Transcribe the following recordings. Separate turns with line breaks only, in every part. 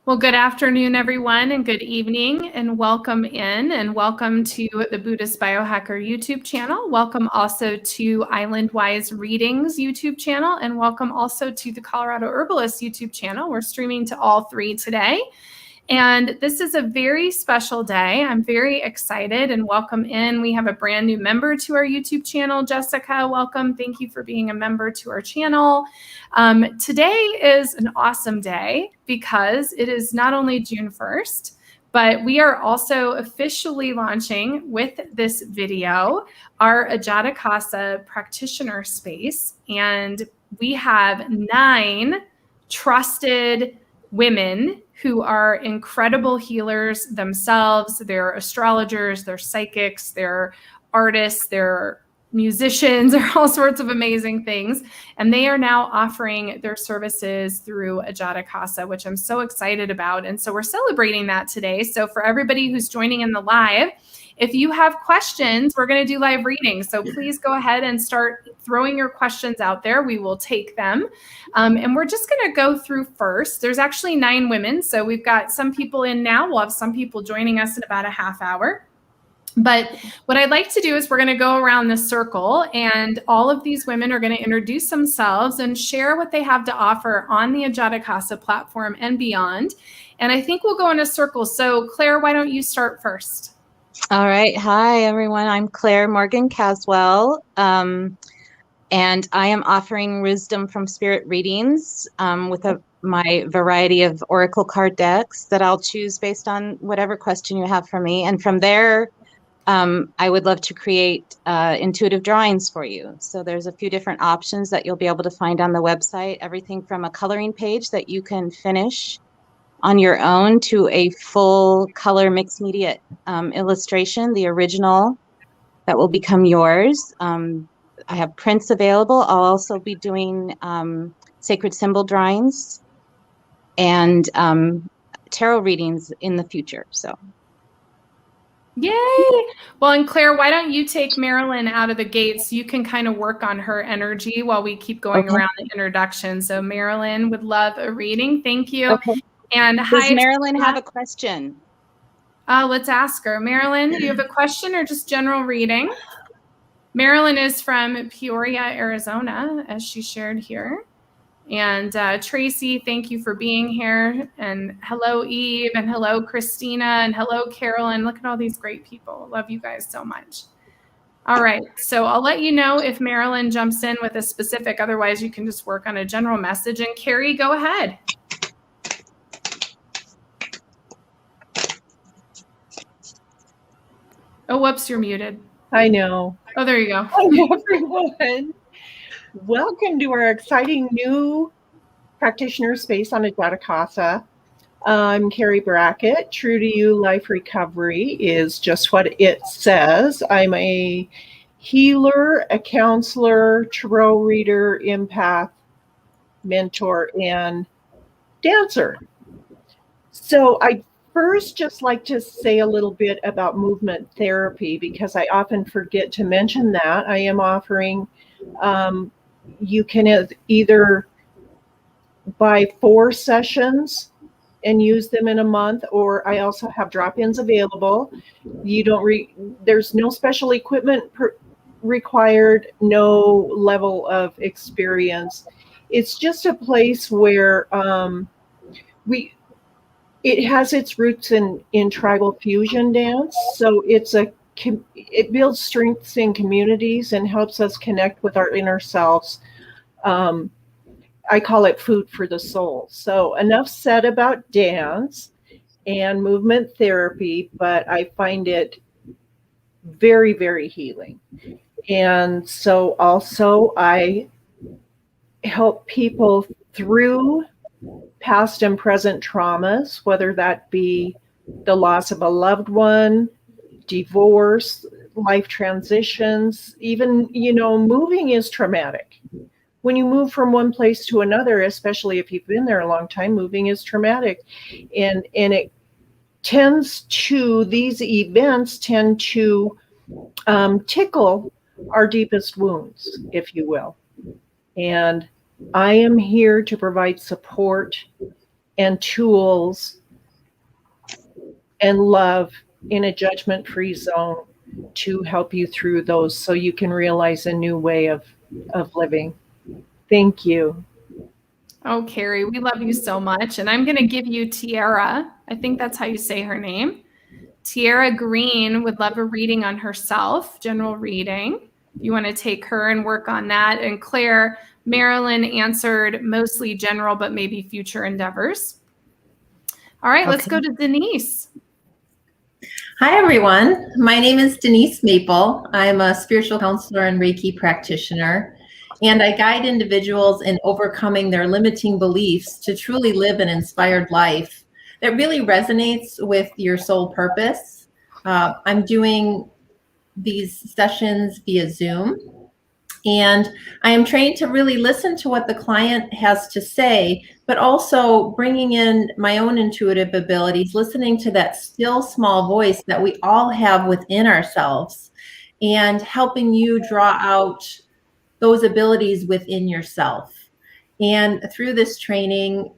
Well, good afternoon, everyone, and good evening, and welcome in, and welcome to the Buddhist Biohacker YouTube channel. Welcome also to Island Wise Readings YouTube channel, and welcome also to the Colorado Herbalist YouTube channel. We're streaming to all three today. And this is a very special day. I'm very excited and welcome in. We have a brand new member to our YouTube channel. Jessica, welcome. Thank you for being a member to our channel. Today is an awesome day because it is not only June 1st, but we are also officially launching with this video our ajatakasa practitioner space. And we have 9 trusted women who are incredible healers themselves. They're astrologers, they're psychics, they're artists, they're musicians, or all sorts of amazing things. And they are now offering their services through ajatakasa, which I'm so excited about. And so we're celebrating that today. So for everybody who's joining in the live, if you have questions, we're going to do live readings. So please go ahead and start throwing your questions out there. We will take them. And we're just going to go through first. There's actually 9 women. So we've got some people in now. We'll have some people joining us in about a half hour. But what I'd like to do is we're going to go around the circle, and all of these women are going to introduce themselves and share what they have to offer on the ajatakasa platform and beyond. And I think we'll go in a circle. So Claire, why don't you start first?
All right. Hi, everyone. I'm Claire Morgan Caswell, and I am offering wisdom from spirit readings with my variety of oracle card decks that I'll choose based on whatever question you have for me. And from there, I would love to create intuitive drawings for you. So there's a few different options that you'll be able to find on the website, everything from a coloring page that you can finish on your own to a full color mixed media illustration, the original that will become yours. I have prints available. I'll also be doing sacred symbol drawings and tarot readings in the future. So.
Yay! Well, and Claire, why don't you take Marilyn out of the gate so you can kind of work on her energy while we keep going around the introduction. So Marilyn would love a reading. Thank you.
Okay.
And
does Marilyn have a question?
Let's ask her. Marilyn, do you have a question or just general reading? Marilyn is from Peoria, Arizona, as she shared here. And Tracy, thank you for being here. And hello, Eve, and hello, Christina, and hello, Carolyn. Look at all these great people. Love you guys so much. All right, so I'll let you know if Marilyn jumps in with a specific. Otherwise, you can just work on a general message. And Carrie, go ahead. Oh, whoops, you're muted.
I know.
Oh, there you go.
Hi, everyone. Welcome to our exciting new practitioner space on ajatakasa. I'm Carrie Brackett. True to You Life Recovery is just what it says. I'm a healer, a counselor, tarot reader, empath, mentor, and dancer. So I first just like to say a little bit about movement therapy because I often forget to mention that. I am offering, you can either buy 4 sessions and use them in a month, or I also have drop-ins available. You don't there's no special equipment required, no level of experience. It's just a place where it has its roots in tribal fusion dance. So it builds strengths in communities and helps us connect with our inner selves. I call it food for the soul. So enough said about dance and movement therapy, but I find it very, very healing. And so also I help people through past and present traumas, whether that be the loss of a loved one, divorce, life transitions, even, moving is traumatic. When you move from one place to another, especially if you've been there a long time, moving is traumatic. And it these events tend to tickle our deepest wounds, if you will. And I am here to provide support and tools and love in a judgment-free zone to help you through those so you can realize a new way of living. Thank you.
Oh, Carrie, we love you so much. And I'm going to give you Tiara. I think that's how you say her name. Tiara Green would love a reading on herself, general reading. If you want to take her and work on that. And Claire, Marilyn answered mostly general, but maybe future endeavors. All right, let's go to Denise.
Hi, everyone. My name is Denise Maple. I'm a spiritual counselor and Reiki practitioner, and I guide individuals in overcoming their limiting beliefs to truly live an inspired life that really resonates with your soul purpose. I'm doing these sessions via Zoom, and I am trained to really listen to what the client has to say, but also bringing in my own intuitive abilities, listening to that still small voice that we all have within ourselves, and helping you draw out those abilities within yourself. And through this training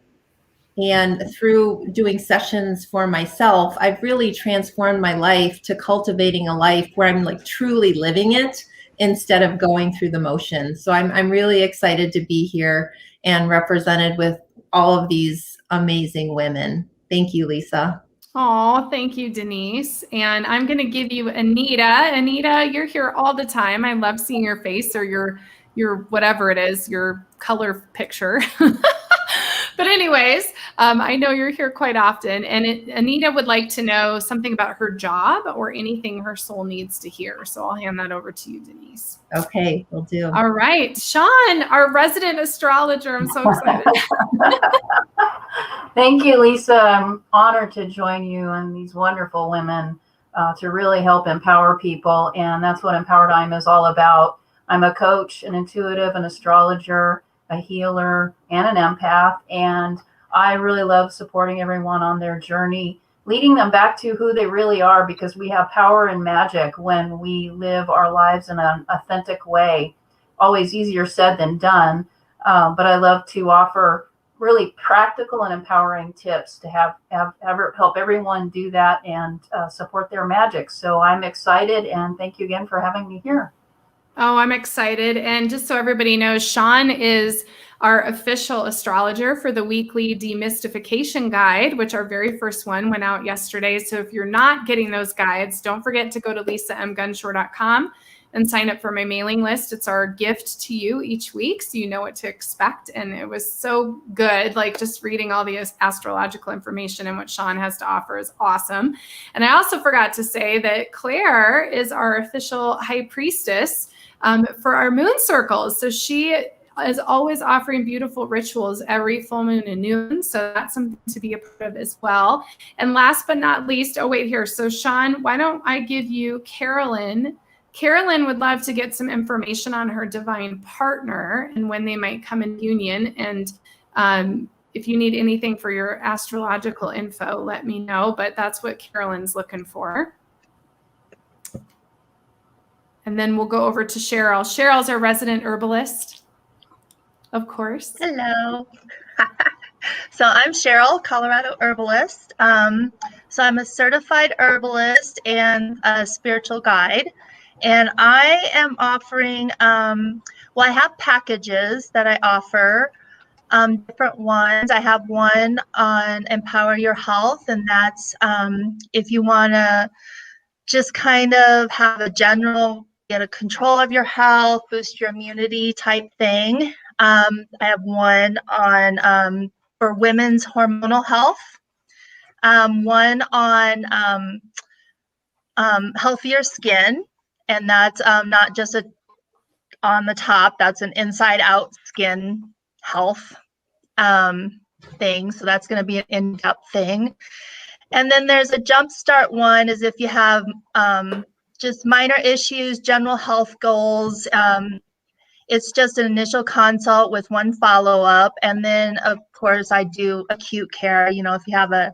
and through doing sessions for myself, I've really transformed my life to cultivating a life where I'm like truly living it instead of going through the motions. So I'm really excited to be here and represented with all of these amazing women. Thank you, Lisa.
Oh, thank you, Denise. And I'm going to give you Anita. Anita, you're here all the time. I love seeing your face or your whatever it is, your color picture. But anyways, I know you're here quite often. And Anita would like to know something about her job or anything her soul needs to hear. So I'll hand that over to you, Denise.
Okay, will do.
All right. Sean, our resident astrologer. I'm so excited.
Thank you, Lisa. I'm honored to join you and these wonderful women to really help empower people. And that's what Empowered I'm is all about. I'm a coach, an intuitive, an astrologer, a healer, and an empath. And I really love supporting everyone on their journey, leading them back to who they really are, because we have power and magic when we live our lives in an authentic way. Always easier said than done. But I love to offer really practical and empowering tips to help everyone do that and support their magic. So I'm excited, and thank you again for having me here.
Oh, I'm excited. And just so everybody knows, Sean is our official astrologer for the weekly demystification guide, which our very first one went out yesterday. So if you're not getting those guides, don't forget to go to lisamgunshore.com and sign up for my mailing list. It's our gift to you each week, so you know what to expect. And it was so good. Like just reading all the astrological information and what Sean has to offer is awesome. And I also forgot to say that Claire is our official high priestess for our moon circles. So she is always offering beautiful rituals every full moon and noon. So that's something to be a part of as well. And last but not least, oh, wait here. So Sean, why don't I give you Carolyn? Carolyn would love to get some information on her divine partner and when they might come in union. And if you need anything for your astrological info, let me know. But that's what Carolyn's looking for. And then we'll go over to Cheryl. Cheryl's our resident herbalist, of course.
Hello. So I'm Cheryl, Colorado herbalist. So I'm a certified herbalist and a spiritual guide. And I am offering, I have packages that I offer, different ones. I have one on Empower Your Health, and that's if you want to just kind of have a general get a control of your health, boost your immunity type thing. I have one on for women's hormonal health, one on healthier skin, and that's not just on the top, that's an inside out skin health thing. So that's going to be an in-depth thing. And then there's a jumpstart one, is if you have just minor issues, general health goals. It's just an initial consult with one follow-up. And then, of course, I do acute care. You know, if you have a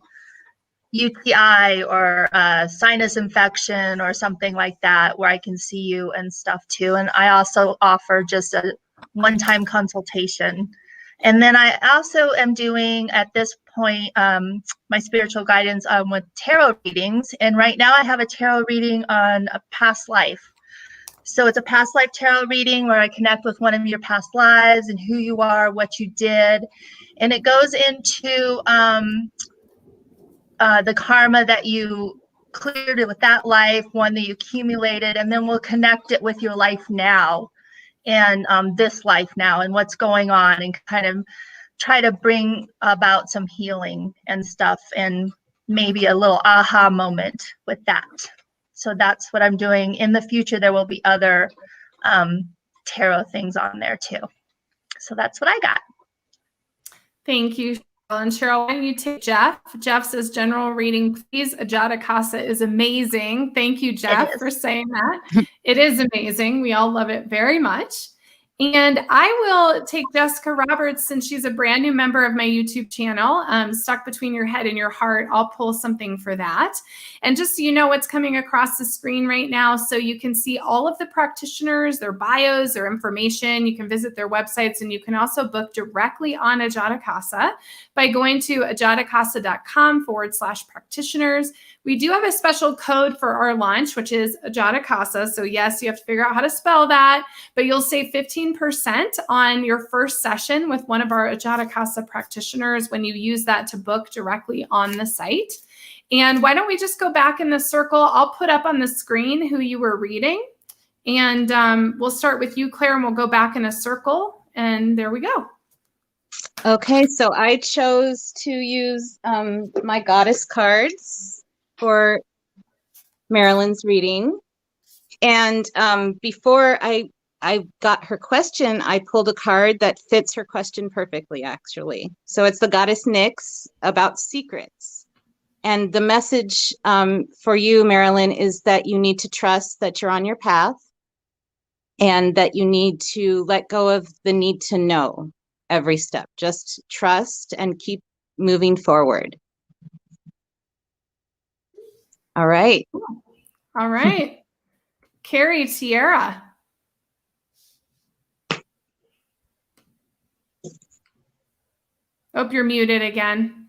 UTI or a sinus infection or something like that, where I can see you and stuff too. And I also offer just a one-time consultation. And then I also am doing at this point my spiritual guidance with tarot readings. And right now I have a tarot reading on a past life. So it's a past life tarot reading where I connect with one of your past lives and who you are, what you did. And it goes into the karma that you cleared with that life, one that you accumulated, and then we'll connect it with your life now and this life now and what's going on, and kind of try to bring about some healing and stuff, and maybe a little aha moment with that. So that's what I'm doing. In the future, there will be other tarot things on there too. So that's what I got.
Thank you, Cheryl. And Cheryl, why don't you take Jeff? Jeff says, general reading, please. Ajatakasa is amazing. Thank you, Jeff, for saying that. It is amazing. We all love it very much. And I will take Jessica Roberts, since she's a brand new member of my YouTube channel, Stuck Between Your Head and Your Heart. I'll pull something for that. And just so you know what's coming across the screen right now, so you can see all of the practitioners, their bios, their information. You can visit their websites, and you can also book directly on Ajatakasa by going to ajatakasa.com/practitioners. We do have a special code for our launch, which is ajatakasa. So yes, you have to figure out how to spell that, but you'll save 15% on your first session with one of our Ajatakasa practitioners when you use that to book directly on the site. And why don't we just go back in the circle? I'll put up on the screen who you were reading. And we'll start with you, Claire, and we'll go back in a circle. And there we go.
Okay, so I chose to use my goddess cards for Marilyn's reading. And before I got her question, I pulled a card that fits her question perfectly, actually. So it's the goddess Nyx about secrets. And the message for you, Marilyn, is that you need to trust that you're on your path, and that you need to let go of the need to know every step. Just trust and keep moving forward. All right.
All right. Carrie, Sierra. Oh, you're muted again.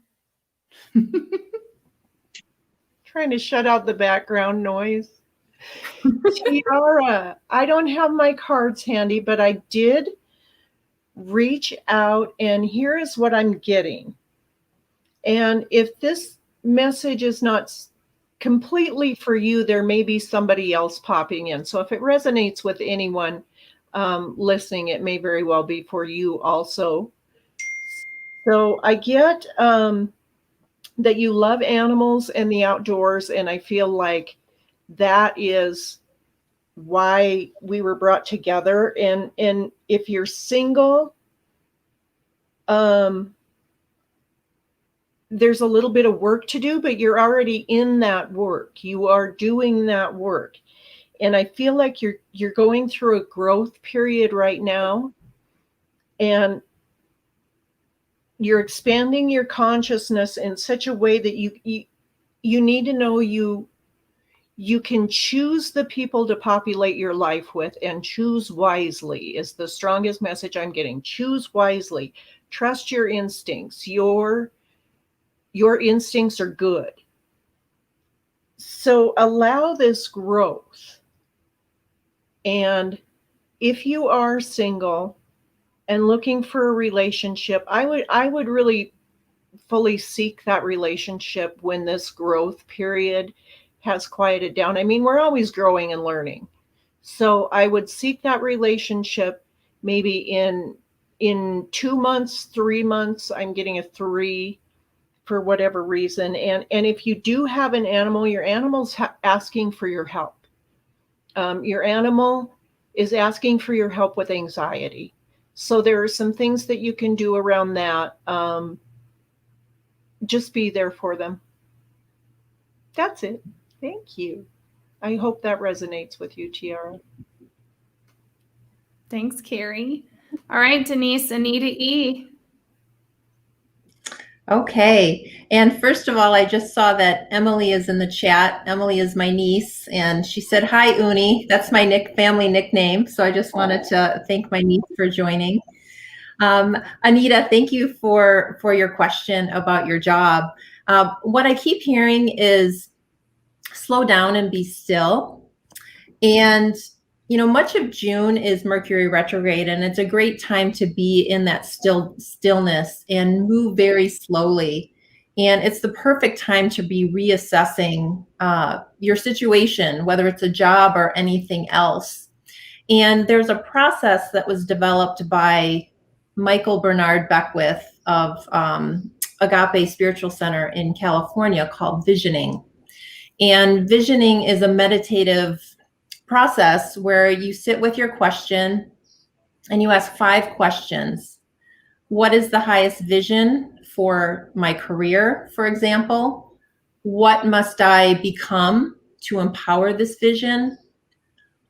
Trying to shut out the background noise. Tiara, I don't have my cards handy, but I did reach out, and here is what I'm getting. And if this message is not completely for you, there may be somebody else popping in. So if it resonates with anyone listening, it may very well be for you also. So I get that you love animals and the outdoors, and I feel like that is why we were brought together. And if you're single, there's a little bit of work to do, but you're already in that work. You are doing that work. And I feel like you're going through a growth period right now, and you're expanding your consciousness in such a way that you need to know you can choose the people to populate your life with, and choose wisely is the strongest message I'm getting. Choose wisely. Trust your instincts. Your instincts are good. So allow this growth. And if you are single and looking for a relationship, I would really fully seek that relationship when this growth period has quieted down. I mean, we're always growing and learning. So I would seek that relationship maybe in 2 months, 3 months. I'm getting a 3 for whatever reason. And if you do have an animal, your animal's asking for your help. Your animal is asking for your help with anxiety. So there are some things that you can do around that. Just be there for them. That's it. Thank you. I hope that resonates with you, Tiara.
Thanks, Carrie. All right, Denise, Anita E.
Okay. And first of all, I just saw that Emily is in the chat. Emily is my niece, and she said, "Hi, Uni." That's my family nickname. So I just wanted to thank my niece for joining. Anita, thank you for your question about your job. What I keep hearing is slow down and be still. And, you know, much of June is Mercury retrograde, and it's a great time to be in that stillness and move very slowly. And it's the perfect time to be reassessing your situation, whether it's a job or anything else. And there's a process that was developed by Michael Bernard Beckwith of Agape Spiritual Center in California called visioning. And visioning is a meditative process where you sit with your question and you ask 5 questions. What is the highest vision for my career, for example? What must I become to empower this vision?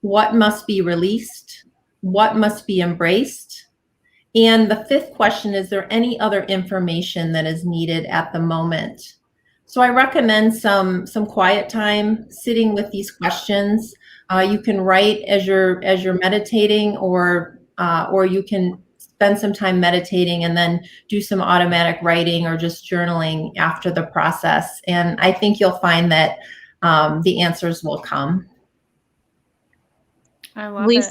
What must be released? What must be embraced? And the 5th question, is there any other information that is needed at the moment? So I recommend some quiet time sitting with these questions. You can write as you're meditating, or you can spend some time meditating and then do some automatic writing or just journaling after the process. And I think you'll find that the answers will come.
I love it.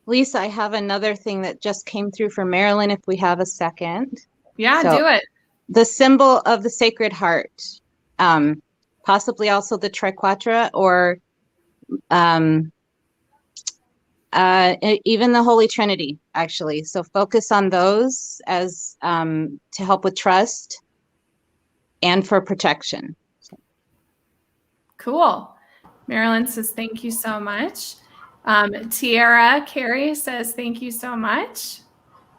Lisa, I have another thing that just came through for Marilyn, if we have a second.
Yeah,
So,
do it.
The symbol of the Sacred Heart, possibly also the Triquetra, or even the Holy Trinity, actually. So focus on those as to help with trust and for protection.
Cool. Marilyn says, thank you so much. Tiara Carey says, thank you so much.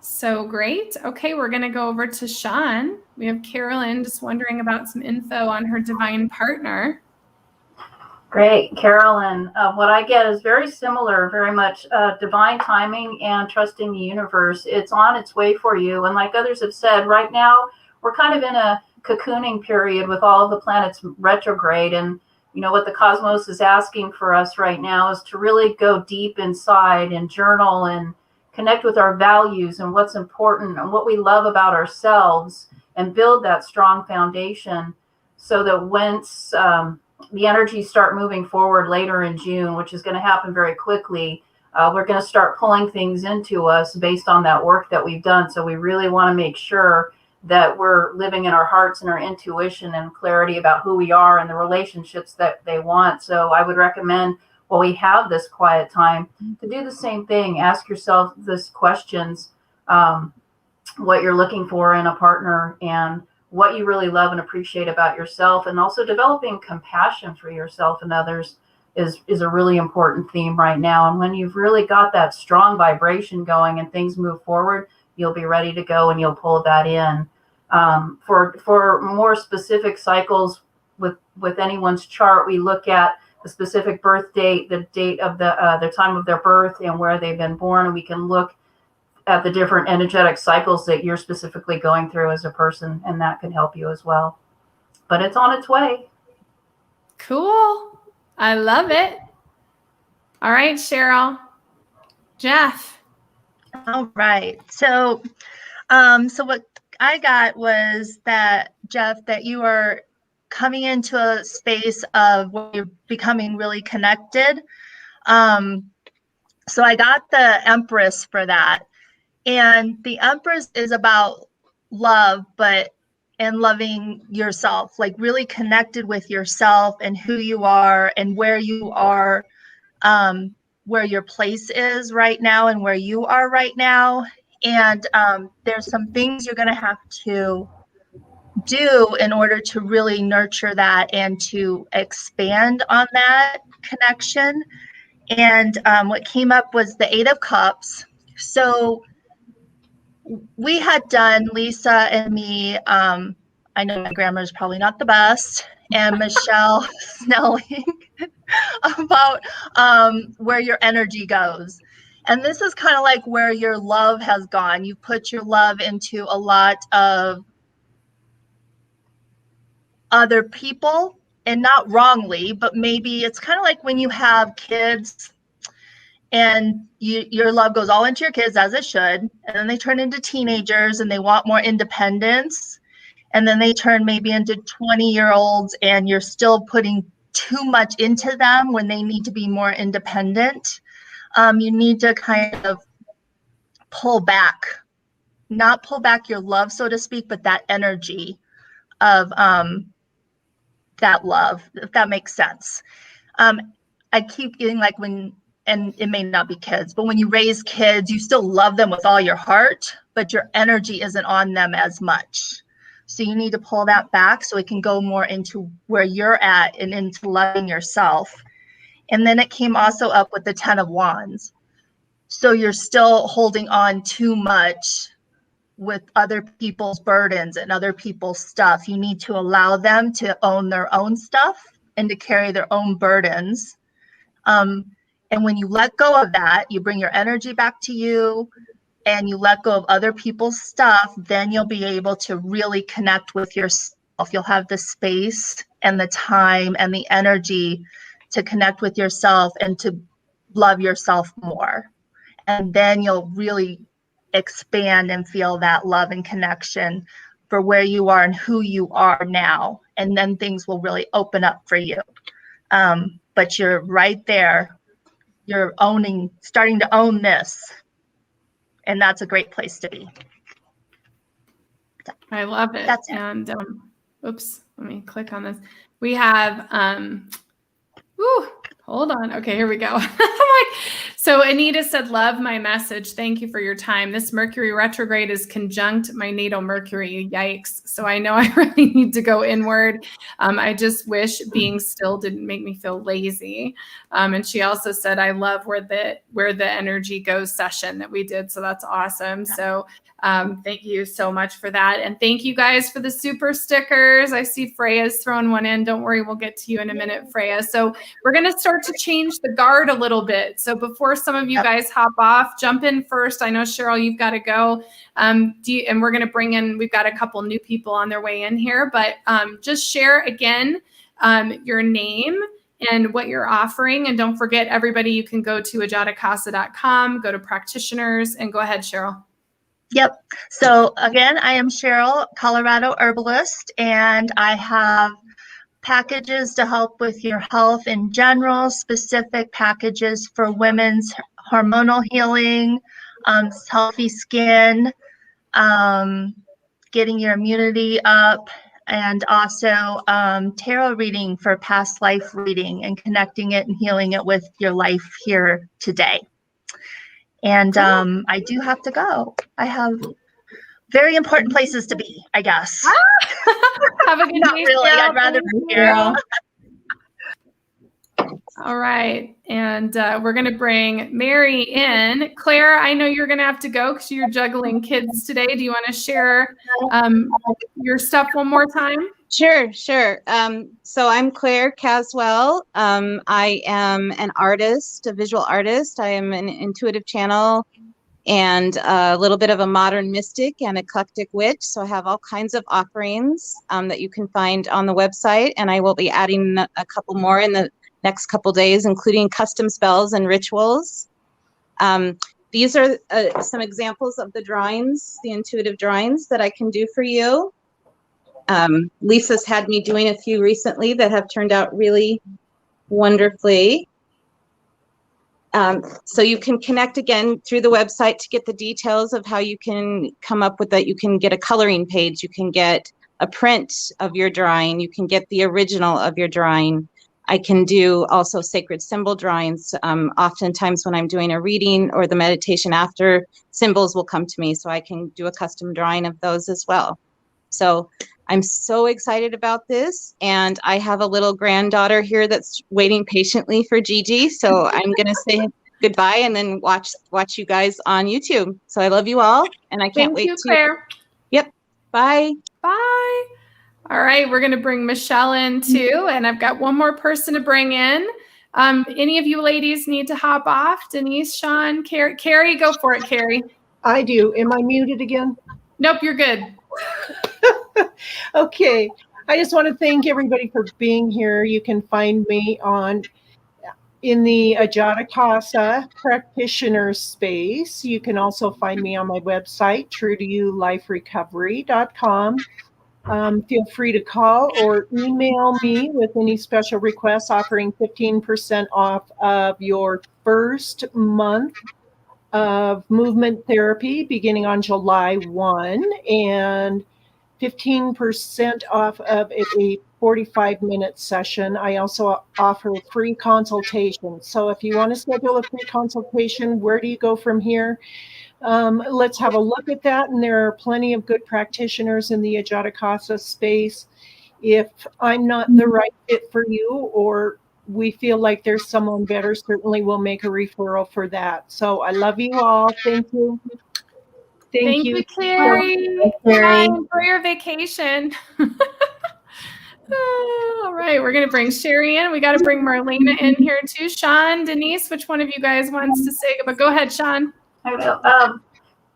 So great. Okay, we're going to go over to Sean. We have Carolyn just wondering about some info on her divine partner.
Great, Carolyn. What I get is very similar, very much divine timing and trusting the universe. It's on its way for you. And like others have said, right now, we're kind of in a cocooning period with all of the planets retrograde. And you know what the cosmos is asking for us right now is to really go deep inside and journal and connect with our values and what's important and what we love about ourselves, and build that strong foundation so that once the energies start moving forward later in June, which is going to happen very quickly, we're going to start pulling things into us based on that work that we've done. So we really want to make sure that we're living in our hearts and our intuition and clarity about who we are and the relationships that they want. So I would recommend, while we have this quiet time, to do the same thing. Ask yourself these questions, what you're looking for in a partner and what you really love and appreciate about yourself. And also developing compassion for yourself and others is a really important theme right now. And when you've really got that strong vibration going and things move forward, you'll be ready to go and you'll pull that in. For more specific cycles with anyone's chart, we look at the specific birth date, the date of the time of their birth and where they've been born, and we can look at the different energetic cycles that you're specifically going through as a person, and that can help you as well. But it's on its way.
Cool. I love it. All right, Cheryl. Jeff.
All right. So what I got was that, Jeff, that you are coming into a space of where you're becoming really connected. So I got the Empress for that. And the Empress is about love, and loving yourself, like really connected with yourself and who you are and where you are, where your place is right now and where you are right now. And there's some things you're going to have to do in order to really nurture that and to expand on that connection. And what came up was the 8 of Cups. So we had done, Lisa and me, I know my grammar is probably not the best, and Michelle Snelling, about where your energy goes. And this is kind of like where your love has gone. You put your love into a lot of other people, and not wrongly, but maybe it's kind of like when you have kids and your love goes all into your kids, as it should, and then they turn into teenagers and they want more independence, and then they turn maybe into 20-year-olds and you're still putting too much into them when they need to be more independent. You need to kind of pull back, not pull back your love, so to speak, but that energy of that love, if that makes sense. I keep getting like and it may not be kids, but when you raise kids, you still love them with all your heart, but your energy isn't on them as much. So you need to pull that back so it can go more into where you're at and into loving yourself. And then it came also up with the 10 of Wands. So you're still holding on too much with other people's burdens and other people's stuff. You need to allow them to own their own stuff and to carry their own burdens. And when you let go of that, you bring your energy back to you and you let go of other people's stuff, then you'll be able to really connect with yourself. You'll have the space and the time and the energy to connect with yourself and to love yourself more. And then you'll really expand and feel that love and connection for where you are and who you are now. And then things will really open up for you. But you're right there. You're starting to own this. And that's a great place to be.
I love it.
That's it.
And oops, let me click on this. We have hold on. Okay, here we go. I'm like, so Anita said, love my message. Thank you for your time. This Mercury retrograde is conjunct my natal Mercury. Yikes. So I know I really need to go inward. I just wish being still didn't make me feel lazy. And she also said, I love where the energy goes session that we did. So that's awesome. So thank you so much for that. And thank you guys for the super stickers. I see Freya's throwing one in. Don't worry, we'll get to you in a minute, Freya. So we're going to start to change the guard a little bit. So before some of you guys hop off, jump in first. I know, Cheryl, you've got to go. And we're going to we've got a couple new people on their way in here, but just share again your name and what you're offering. And don't forget, everybody, you can go to ajatakasa.com, go to practitioners, and go ahead, Cheryl.
Yep. So again, I am Cheryl, Colorado herbalist, and I have packages to help with your health in general, specific packages for women's hormonal healing, healthy skin, getting your immunity up, and also tarot reading for past life reading and connecting it and healing it with your life here today. And I do have to go. I have very important places to be, I guess.
Have a good
Not
day,
really.
Cheryl.
I'd rather be here.
All right. And we're going to bring Mary in. Claire, I know you're going to have to go because you're juggling kids today. Do you want to share your stuff one more time?
Sure. So I'm Claire Caswell. I am an artist, a visual artist. I am an intuitive channel and a little bit of a modern mystic and eclectic witch. So I have all kinds of offerings that you can find on the website. And I will be adding a couple more in the next couple days, including custom spells and rituals. These are some examples of the drawings, the intuitive drawings that I can do for you. Lisa's had me doing a few recently that have turned out really wonderfully. So you can connect again through the website to get the details of how you can come up with that. You can get a coloring page. You can get a print of your drawing. You can get the original of your drawing. I can do also sacred symbol drawings. Oftentimes when I'm doing a reading or the meditation after, symbols will come to me, so I can do a custom drawing of those as well. So I'm so excited about this, and I have a little granddaughter here that's waiting patiently for Gigi. So I'm going to say goodbye and then watch you guys on YouTube. So I love you all, and I can't wait to.
Claire.
Yep. Bye.
Bye. All right, we're going to bring Michelle in too, and I've got one more person to bring in. Any of you ladies need to hop off? Denise, Sean, Carrie, go for it, Carrie.
I do. Am I muted again?
Nope, you're good.
Okay. I just want to thank everybody for being here. You can find me on in the ajatakasa practitioner space. You can also find me on my website, truetoyouliferecovery.com. Feel free to call or email me with any special requests, offering 15% off of your first month of movement therapy beginning on July 1, and 15% off of a 45-minute session. I also offer free consultations. So if you want to schedule a free consultation, where do you go from here? Let's have a look at that. And there are plenty of good practitioners in the ajatakasa space. If I'm not the right fit for you, or we feel like there's someone better, certainly we'll make a referral for that. So I love you all. Thank you.
Thank you, Carrie. Bye. Enjoy your vacation. All right, we're going to bring Sherry in. We got to bring Marlena in here too. Sean, Denise, which one of you guys wants to say? But go ahead, Sean.
I will.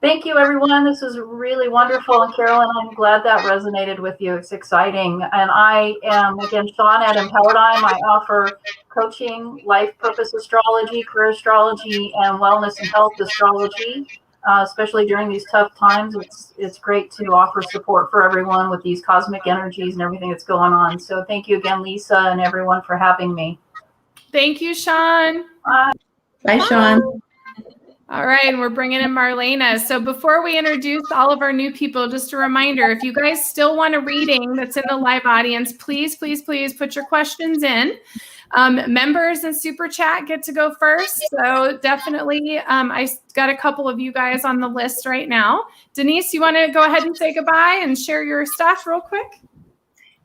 Thank you, everyone. This was really wonderful. And Carolyn, I'm glad that resonated with you. It's exciting. And I am, again, Sean at Paradigm. I offer coaching, life purpose astrology, career astrology, and wellness and health astrology. Especially during these tough times, it's great to offer support for everyone with these cosmic energies and everything that's going on. So thank you again, Lisa, and everyone for having me.
Thank you, Sean.
Bye, Sean.
All right, and we're bringing in Marlena. So before we introduce all of our new people, just a reminder, if you guys still want a reading that's in the live audience, please, please, please put your questions in. Members and Super Chat get to go first. So definitely, I got a couple of you guys on the list right now. Denise, you want to go ahead and say goodbye and share your stuff real quick?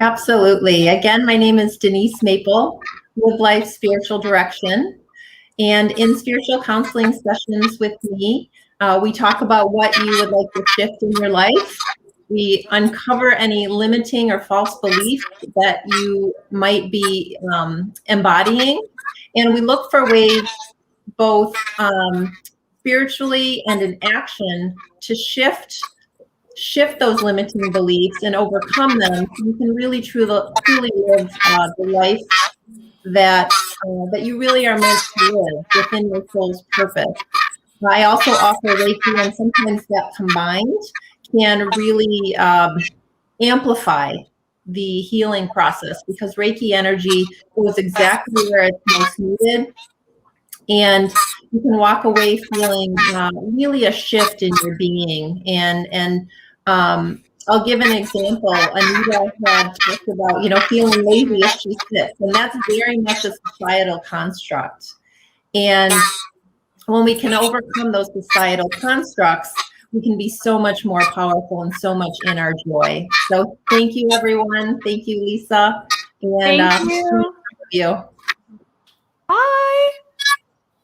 Absolutely. Again, my name is Denise Maple, Live Life Spiritual Direction. And in spiritual counseling sessions with me, we talk about what you would like to shift in your life. We uncover any limiting or false beliefs that you might be embodying. And we look for ways, both spiritually and in action, to shift those limiting beliefs and overcome them so you can really truly live the life that you really are meant to live within your soul's purpose. I also offer Reiki, and sometimes that combined can really amplify the healing process, because Reiki energy goes exactly where it's most needed. And you can walk away feeling really a shift in your being. And I'll give an example. Anita had talked about, feeling lazy if she sits, and that's very much a societal construct. And when we can overcome those societal constructs, we can be so much more powerful and so much in our joy. So thank you, everyone. Thank you, Lisa. And
thank you. Bye.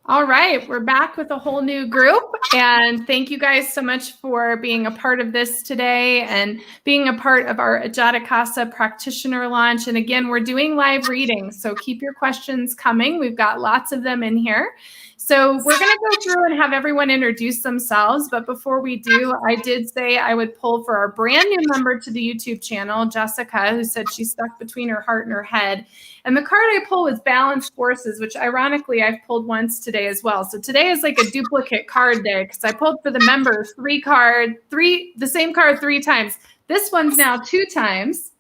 All right, we're back with a whole new group, and thank you guys so much for being a part of this today and being a part of our ajatakasa practitioner launch. And again, we're doing live readings, so keep your questions coming. We've got lots of them in here. So we're going to go through and have everyone introduce themselves. But before we do, I did say I would pull for our brand new member to the YouTube channel, Jessica, who said she's stuck between her heart and her head. And the card I pulled was Balance Forces, which ironically I've pulled once today as well. So today is like a duplicate card day because I pulled for the members the same card 3 times. This one's now 2 times,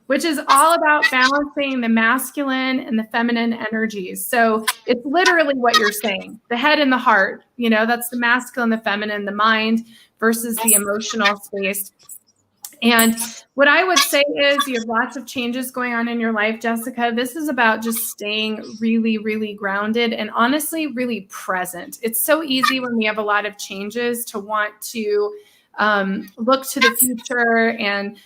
which is all about balancing the masculine and the feminine energies. So it's literally what you're saying, the head and the heart, that's the masculine, the feminine, the mind versus the emotional space. And what I would say is you have lots of changes going on in your life, Jessica. This is about just staying really, really grounded and honestly, really present. It's so easy when we have a lot of changes to want to look to the future, and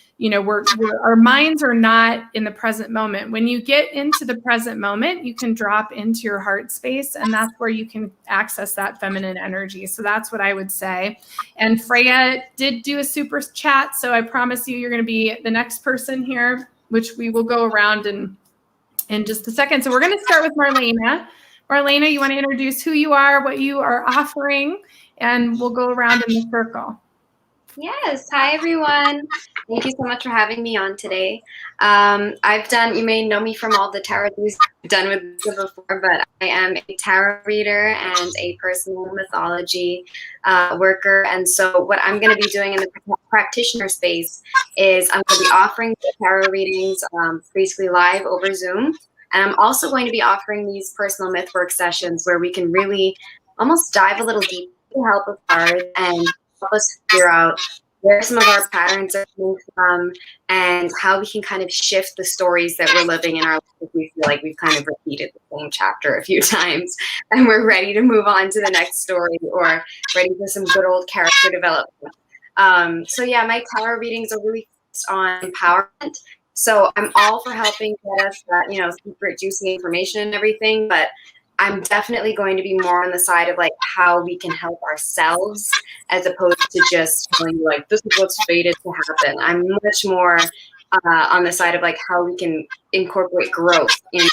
our minds are not in the present moment. When you get into the present moment, you can drop into your heart space, and that's where you can access that feminine energy. So that's what I would say. And Freya did do a super chat, so I promise you're going to be the next person here, which we will go around in just a second. So we're going to start with Marlena. Marlena, you want to introduce who you are, what you are offering, and we'll go around in the circle.
Yes. Hi, everyone. Thank you so much for having me on today. You may know me from all the tarot readings I've done with you before, but I am a tarot reader and a personal mythology worker. And so what I'm going to be doing in the practitioner space is I'm going to be offering tarot readings basically live over Zoom. And I'm also going to be offering these personal myth work sessions where we can really almost dive a little deeper to help with cards and help us figure out where some of our patterns are coming from and how we can kind of shift the stories that we're living in our life if we feel like we've kind of repeated the same chapter a few times and we're ready to move on to the next story or ready for some good old character development. So yeah, my tarot readings are really focused on empowerment. So I'm all for helping get us that, secret juicy information and everything, but I'm definitely going to be more on the side of like how we can help ourselves as opposed to just telling you like, this is what's fated to happen. I'm much more on the side of like how we can incorporate growth into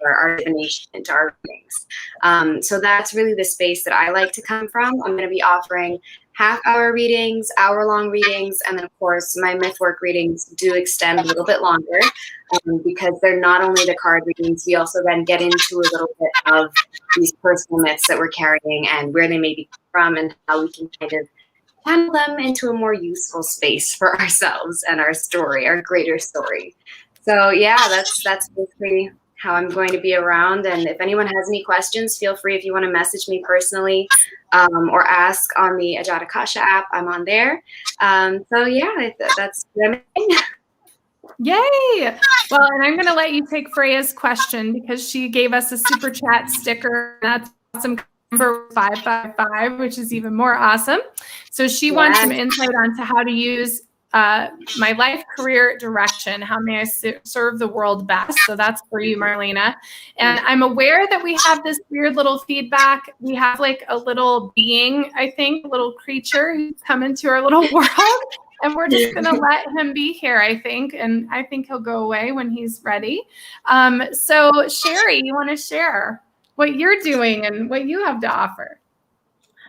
our divination, into our readings. So that's really the space that I like to come from. I'm going to be offering half-hour readings, hour-long readings, and then of course my myth work readings do extend a little bit longer because they're not only the card readings, we also then get into a little bit of these personal myths that we're carrying and where they may be from and how we can kind of channel them into a more useful space for ourselves and our story, our greater story. So yeah, that's basically how I'm going to be around. And if anyone has any questions, feel free if you want to message me personally or ask on the Ajatakasa app. I'm on there. So yeah, that's everything.
Yay! Well, and I'm going to let you take Freya's question because she gave us a super chat sticker. That's awesome. Number 555, which is even more awesome. So she wants some insight onto how to use my life career direction. How may I serve the world best? So that's for you, Marlena. And I'm aware that we have this weird little feedback. We have like a little being, I think, a little creature who's come into our little world. And we're just going to let him be here, I think. And I think he'll go away when he's ready. So Sherry, you want to share what you're doing and what you have to offer?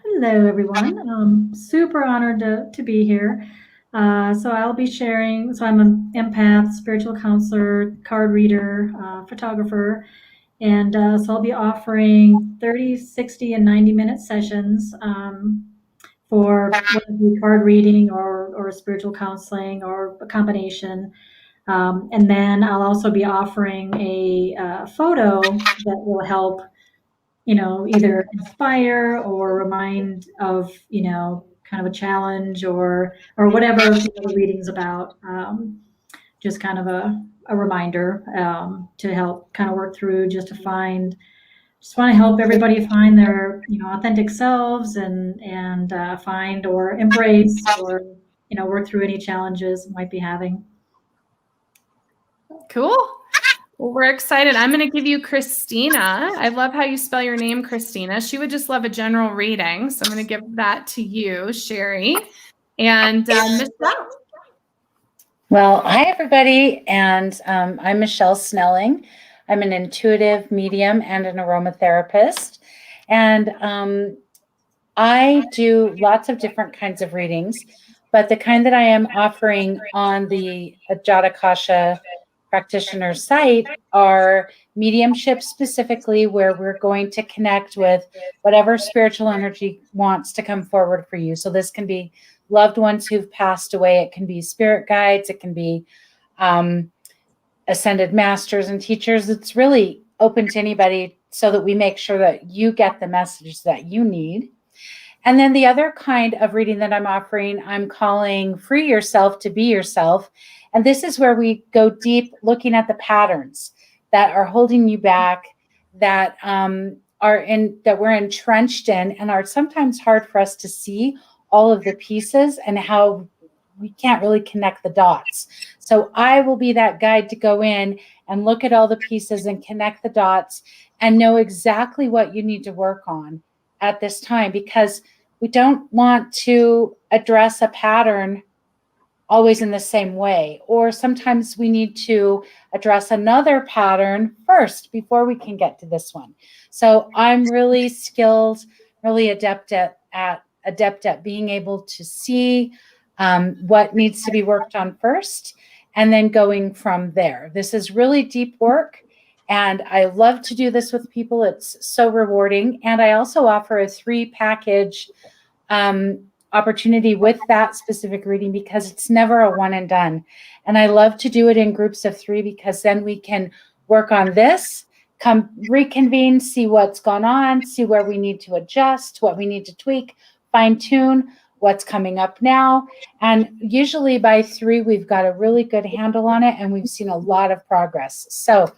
Hello, everyone. Super honored to be here. So I'll be sharing. So I'm an empath, spiritual counselor, card reader, photographer. And so I'll be offering 30, 60, and 90-minute sessions for whether it be card reading or spiritual counseling or a combination. And then I'll also be offering a photo that will help, either inspire or remind of, kind of a challenge or whatever the reading's about. Just kind of a reminder to help kind of work through, just want to help everybody find their, authentic selves and find or embrace or, work through any challenges might be having.
Cool. Well, we're excited. I'm going to give you Christina. I love how you spell your name, Christina. She would just love a general reading. So I'm going to give that to you, Sherry. And Michelle.
Well, hi, everybody. And I'm Michelle Snelling. I'm an intuitive medium and an aromatherapist. And I do lots of different kinds of readings, but the kind that I am offering on the ajatakasa practitioner site are mediumship specifically, where we're going to connect with whatever spiritual energy wants to come forward for you. So this can be loved ones who've passed away. It can be spirit guides. It can be ascended masters and teachers. It's really open to anybody so that we make sure that you get the message that you need. And then the other kind of reading that I'm offering, I'm calling Free Yourself to Be Yourself. And this is where we go deep looking at the patterns that are holding you back, that that we're entrenched in and are sometimes hard for us to see all of the pieces and how we can't really connect the dots. So I will be that guide to go in and look at all the pieces and connect the dots and know exactly what you need to work on at this time, because we don't want to address a pattern always in the same way. Or sometimes we need to address another pattern first before we can get to this one. So I'm really skilled, really adept at being able to see what needs to be worked on first, and then going from there. This is really deep work, and I love to do this with people. It's so rewarding. And I also offer a 3-package opportunity with that specific reading, because it's never a one and done. And I love to do it in groups of 3, because then we can work on this, come reconvene, see what's gone on, see where we need to adjust, what we need to tweak, fine tune, what's coming up now. And usually by 3, we've got a really good handle on it, and we've seen a lot of progress. So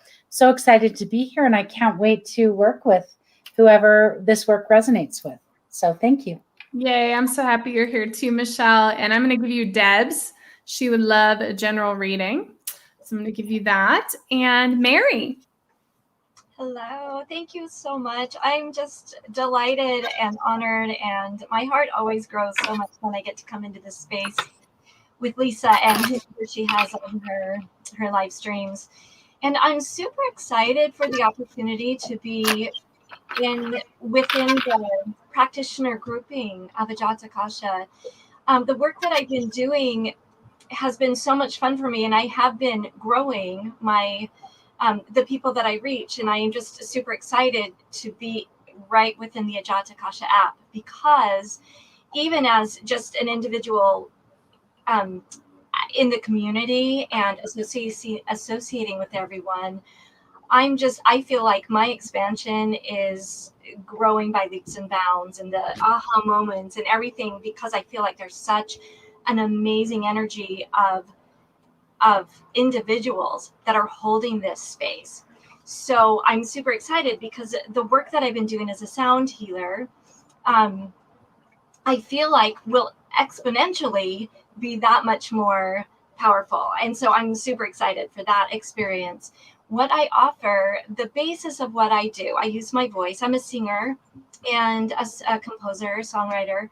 excited to be here, and I can't wait to work with whoever this work resonates with. So thank you.
Yay, I'm so happy you're here too, Michelle. And I'm going to give you Deb's. She would love a general reading. So I'm going to give you that. And Mary.
Hello, thank you so much. I'm just delighted and honored, and my heart always grows so much when I get to come into this space with Lisa and who she has on her live streams. And I'm super excited for the opportunity to be within the practitioner grouping of ajatakasa. The work that I've been doing has been so much fun for me, and I have been growing my the people that I reach, and I am just super excited to be right within the ajatakasa app, because even as just an individual in the community and associating with everyone, I feel like my expansion is growing by leaps and bounds, and the aha moments and everything, because I feel like there's such an amazing energy of individuals that are holding this space. So I'm super excited, because the work that I've been doing as a sound healer, I feel like will exponentially be that much more powerful. And so I'm super excited for that experience. What I offer, the basis of what I do, I use my voice. I'm a singer and a composer, songwriter.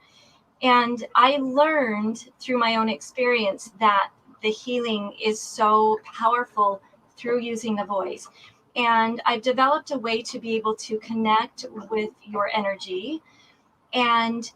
And I learned through my own experience that the healing is so powerful through using the voice. And I've developed a way to be able to connect with your energy and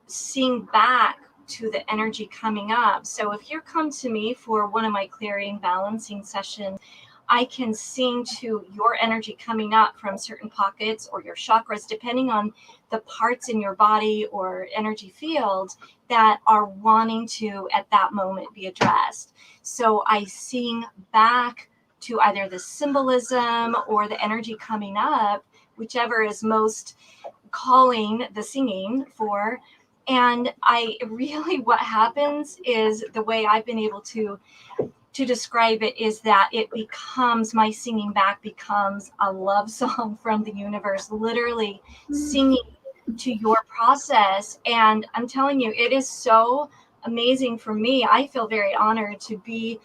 sing back to the energy coming up. So if you come to me for one of my clearing balancing sessions, I can sing to your energy coming up from certain pockets or your chakras, depending on the parts in your body or energy field that are wanting to at that moment be addressed. So I sing back to either the symbolism or the energy coming up, whichever is most calling the singing for. And what happens is, the way I've been able to describe it is that my singing back becomes a love song from the universe, literally singing to your process. And I'm telling you, it is so amazing for me. I feel very honored to be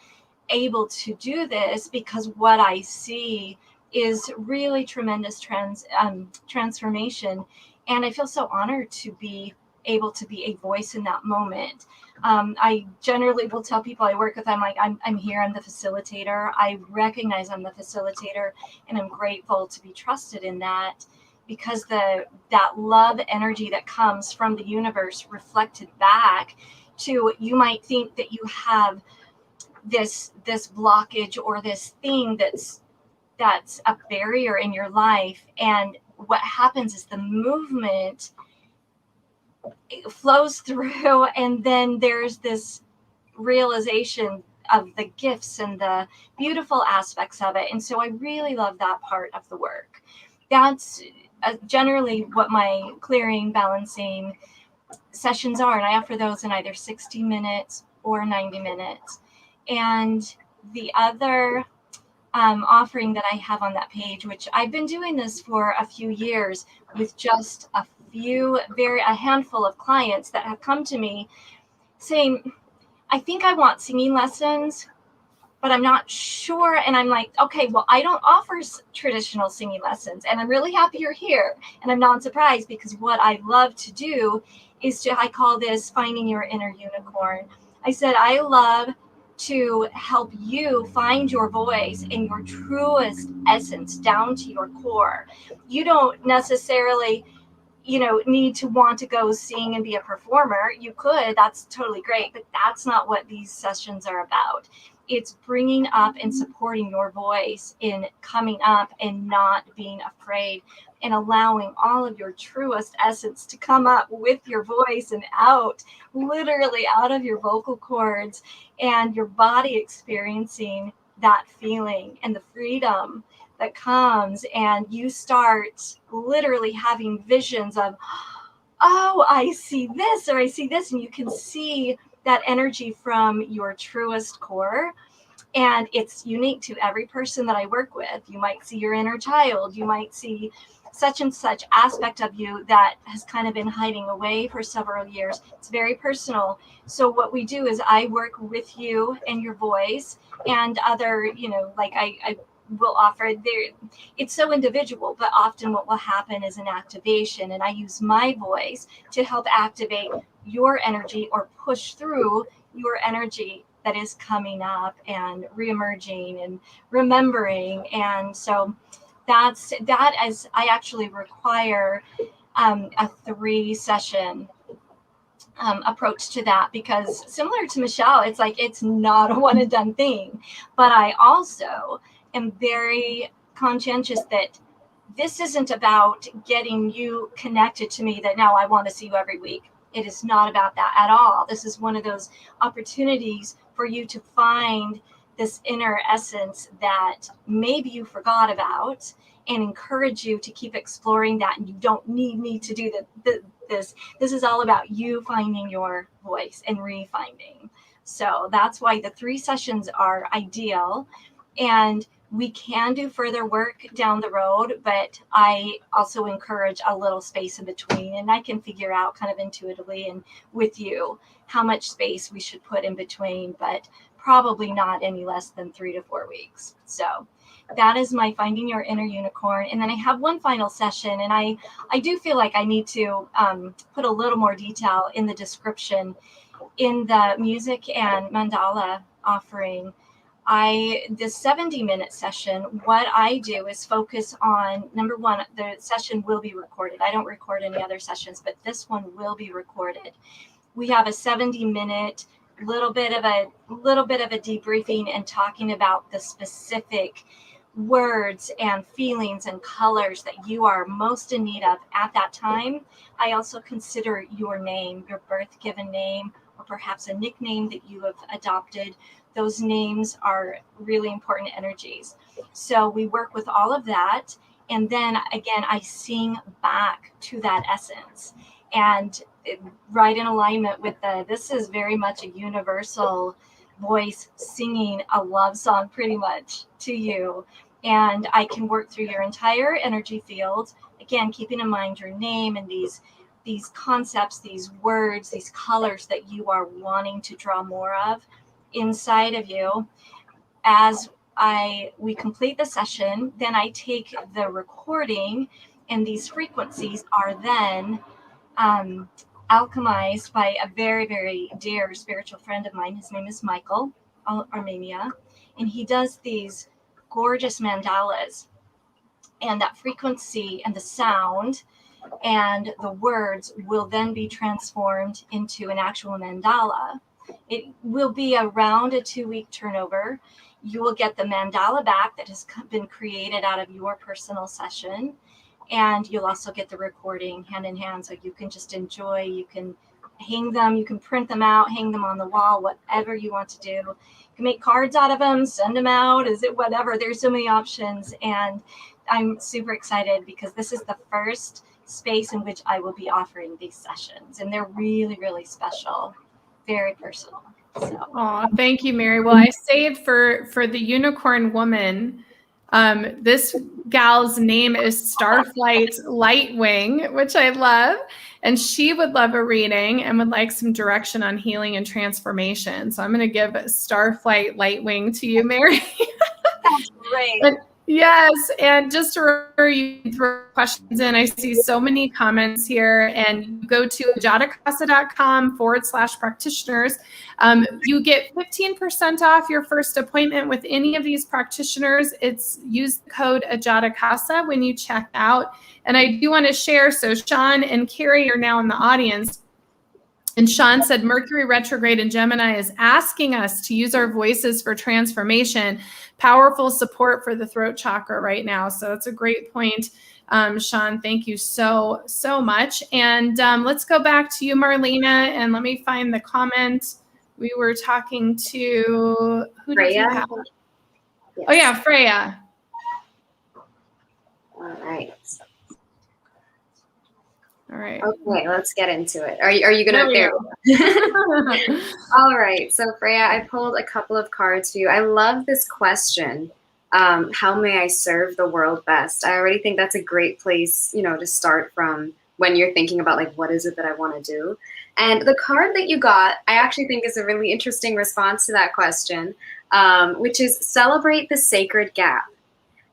able to do this, because what I see is really tremendous transformation. And I feel so honored to be able to be a voice in that moment. I generally will tell people I work with, I'm here, I'm the facilitator. I recognize I'm the facilitator, and I'm grateful to be trusted in that, because that love energy that comes from the universe reflected back to, you might think that you have this blockage or this thing that's a barrier in your life, and what happens is the movement flows through, and then there's this realization of the gifts and the beautiful aspects of it. And so I really love that part of the work. That's generally what my clearing balancing sessions are, and I offer those in either 60 minutes or 90 minutes. And the other offering that I have on that page, which I've been doing this for a few years with just a handful of clients that have come to me saying, I think I want singing lessons, but I'm not sure. And I'm like, okay, well, I don't offer traditional singing lessons, and I'm really happy you're here. And I'm not surprised, because what I love to do is I call this finding your inner unicorn. I said, I love to help you find your voice and your truest essence down to your core. You don't necessarily need to want to go sing and be a performer. You could, that's totally great, but that's not what these sessions are about. It's bringing up and supporting your voice in coming up and not being afraid, and allowing all of your truest essence to come up with your voice and out, literally out of your vocal cords, and your body experiencing that feeling and the freedom that comes. And you start literally having visions of, oh, I see this, or I see this, and you can see that energy from your truest core. And it's unique to every person that I work with. You might see your inner child, you might see such and such aspect of you that has kind of been hiding away for several years. It's very personal. So what we do is I work with you and your voice, and other, like I will offer there. It's so individual, but often what will happen is an activation, and I use my voice to help activate your energy or push through your energy that is coming up and reemerging and remembering. And so that as I actually require a 3-session approach to that, because similar to Michelle, it's like it's not a one and done thing. But I also am very conscientious that this isn't about getting you connected to me that now I want to see you every week. It is not about that at all. This is one of those opportunities for you to find this inner essence that maybe you forgot about, and encourage you to keep exploring that. And you don't need me to do this. This is all about you finding your voice and refinding. So that's why the 3 sessions are ideal. And we can do further work down the road, but I also encourage a little space in between, and I can figure out kind of intuitively and with you how much space we should put in between, but probably not any less than 3 to 4 weeks. So that is my Finding Your Inner Unicorn. And then I have one final session, and I do feel like I need to put a little more detail in the description. In the music and mandala offering, this 70-minute session, what I do is focus on, number one, the session will be recorded. I don't record any other sessions, but this one will be recorded. We have a 70-minute, little bit of a debriefing and talking about the specific words and feelings and colors that you are most in need of at that time. I also consider your name, your birth given name, or perhaps a nickname that you have adopted. Those names are really important energies. So we work with all of that. And then again, I sing back to that essence, and right in alignment with this is very much a universal voice singing a love song pretty much to you. And I can work through your entire energy field, again, keeping in mind your name and these concepts, these words, these colors that you are wanting to draw more of inside of you. As we complete the session, then I take the recording, and these frequencies are then alchemized by a very, very dear spiritual friend of mine. His name is Michael Armenia, and he does these gorgeous mandalas, and that frequency and the sound and the words will then be transformed into an actual mandala. It will be around a 2-week turnover. You will get the mandala back that has been created out of your personal session, and you'll also get the recording hand in hand, so you can just enjoy. You can hang them, you can print them out, hang them on the wall, whatever you want to do. You can make cards out of them, send them out, whatever. There's so many options, and I'm super excited because this is the first space in which I will be offering these sessions, and they're really, really special, very personal. So.
Thank you, Mary. Well, I saved for the unicorn woman. This gal's name is Starflight Lightwing, which I love. And she would love a reading and would like some direction on healing and transformation. So I'm going to give Starflight Lightwing to you, Mary.
That's great.
Yes, and just to remember, you can throw questions in. I see so many comments here, and you go to ajatakasa.com/practitioners. You get 15% off your first appointment with any of these practitioners. Use the code ajatakasa when you check out. And I do want to share, so Sean and Carrie are now in the audience. And Sean said Mercury retrograde in Gemini is asking us to use our voices for transformation, powerful support for the throat chakra right now. So that's a great point. Sean, thank you so much. And let's go back to you, Marlena, and let me find the comment. We were talking to, who did you have? Yes. Oh yeah, Freya.
All right.
All right.
Okay, let's get into it. Are you going to there? All right. So Freya, I pulled a couple of cards for you. I love this question. How may I serve the world best? I already think that's a great place, to start from when you're thinking about like, what is it that I want to do? And the card that you got, I actually think is a really interesting response to that question, which is celebrate the sacred gap.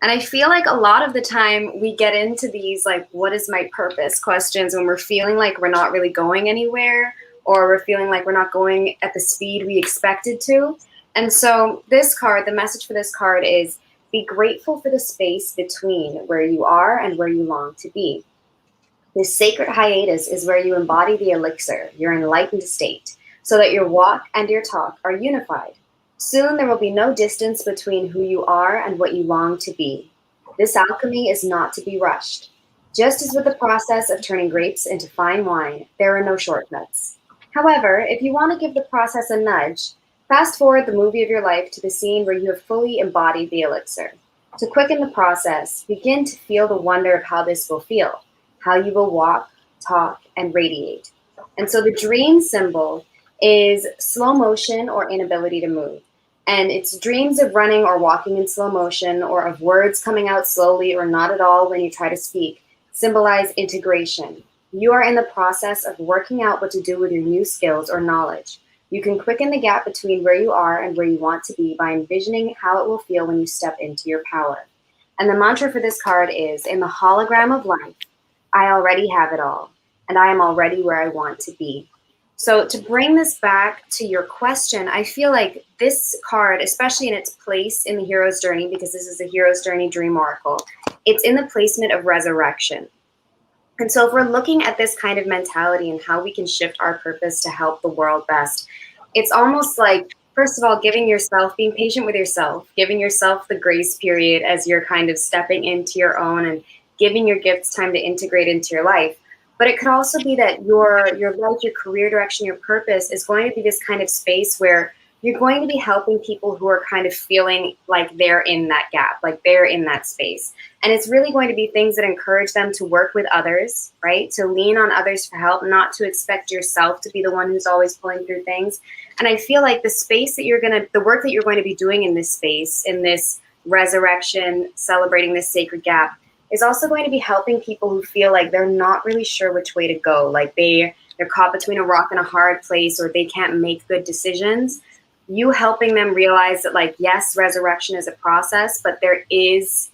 And I feel like a lot of the time we get into these like, what is my purpose questions when we're feeling like we're not really going anywhere, or we're feeling like we're not going at the speed we expected to. And so this card, the message for this card is be grateful for the space between where you are and where you long to be. This sacred hiatus is where you embody the elixir, your enlightened state, so that your walk and your talk are unified. Soon there will be no distance between who you are and what you long to be. This alchemy is not to be rushed. Just as with the process of turning grapes into fine wine, there are no shortcuts. However, if you want to give the process a nudge, fast forward the movie of your life to the scene where you have fully embodied the elixir. To quicken the process, begin to feel the wonder of how this will feel, how you will walk, talk, and radiate. And so the dream symbol is slow motion or inability to move. And it's dreams of running or walking in slow motion, or of words coming out slowly or not at all when you try to speak, symbolize integration. You are in the process of working out what to do with your new skills or knowledge. You can quicken the gap between where you are and where you want to be by envisioning how it will feel when you step into your power. And the mantra for this card is, in the hologram of life, I already have it all, and I am already where I want to be. So to bring this back to your question, I feel like this card, especially in its place in the hero's journey, because this is a hero's journey dream oracle, it's in the placement of resurrection. And so if we're looking at this kind of mentality and how we can shift our purpose to help the world best, it's almost like, first of all, being patient with yourself, giving yourself the grace period as you're kind of stepping into your own and giving your gifts time to integrate into your life. But it could also be that your life, your career direction, your purpose is going to be this kind of space where you're going to be helping people who are kind of feeling like they're in that gap, like they're in that space. And it's really going to be things that encourage them to work with others, right? To lean on others for help, not to expect yourself to be the one who's always pulling through things. And I feel like the work that you're going to be doing in this space, in this resurrection, celebrating this sacred gap, is also going to be helping people who feel like they're not really sure which way to go, like they're caught between a rock and a hard place, or they can't make good decisions. You helping them realize that, like, yes, resurrection is a process, but there is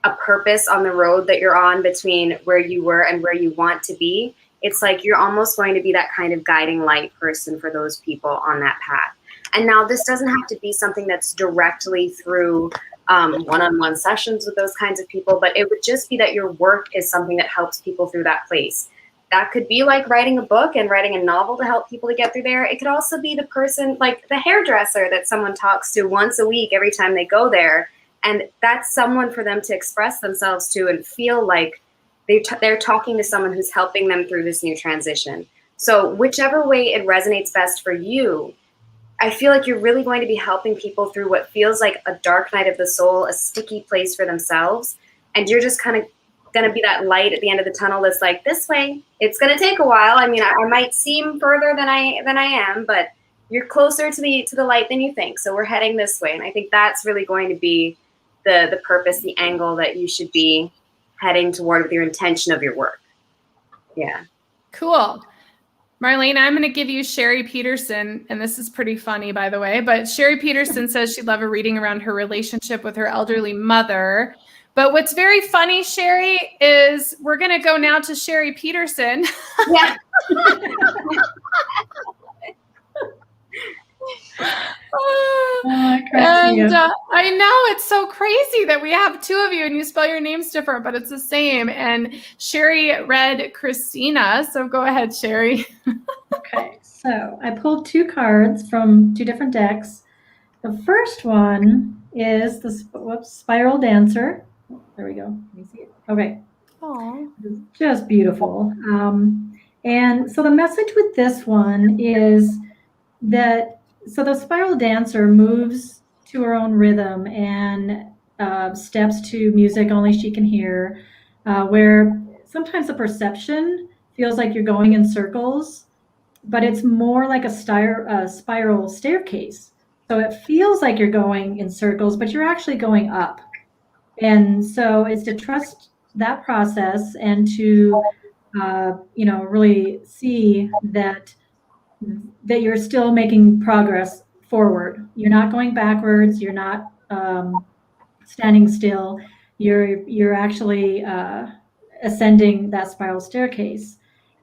a purpose on the road that you're on between where you were and where you want to be. It's like you're almost going to be that kind of guiding light person for those people on that path. And now this doesn't have to be something that's directly through one-on-one sessions with those kinds of people, but it would just be that your work is something that helps people through that place. That could be like writing a book and writing a novel to help people to get through there. It could also be the person, like the hairdresser that someone talks to once a week every time they go there. And that's someone for them to express themselves to and feel like they're talking to someone who's helping them through this new transition. So whichever way it resonates best for you, I feel like you're really going to be helping people through what feels like a dark night of the soul, a sticky place for themselves. And you're just kind of going to be that light at the end of the tunnel that's like, this way. It's going to take a while. I mean, I might seem further than I am, but you're closer to the light than you think. So we're heading this way. And I think that's really going to be the purpose, the angle that you should be heading toward with your intention of your work. Yeah.
Cool. Marlene, I'm going to give you Sherry Peterson, and this is pretty funny, by the way, but Sherry Peterson says she'd love a reading around her relationship with her elderly mother. But what's very funny, Sherry, is we're going to go now to Sherry Peterson.
Yeah.
And I know it's so crazy that we have two of you and you spell your names different, but it's the same. And Sherry read Christina. So go ahead, Sherry.
Okay, so I pulled two cards from two different decks. The first one is the Spiral Dancer. Oh, there we go. Let me see it. Okay.
Aww.
It's just beautiful. And so the message with this one is that, so the Spiral Dancer moves to her own rhythm and steps to music only she can hear, where sometimes the perception feels like you're going in circles, but it's more like a spiral staircase. So it feels like you're going in circles, but you're actually going up. And so it's to trust that process and to, really see that you're still making progress forward. You're not going backwards. You're not standing still. You're actually ascending that spiral staircase.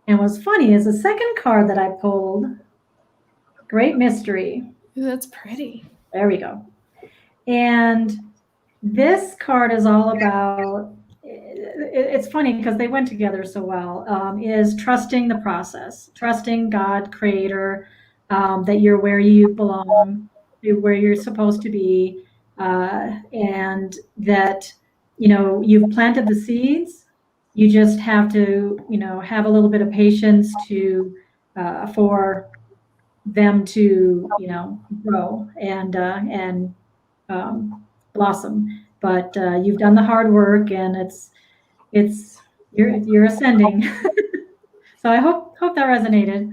And what's funny is the second card that I pulled, Great Mystery.
Ooh, that's pretty.
There we go. And this card is all about, it's funny because they went together so well, is trusting the process, trusting God, Creator, that you're where you belong, where you're supposed to be, and that, you've planted the seeds. You just have to, have a little bit of patience for them to, grow and blossom. But you've done the hard work, and you're ascending. So I hope that resonated.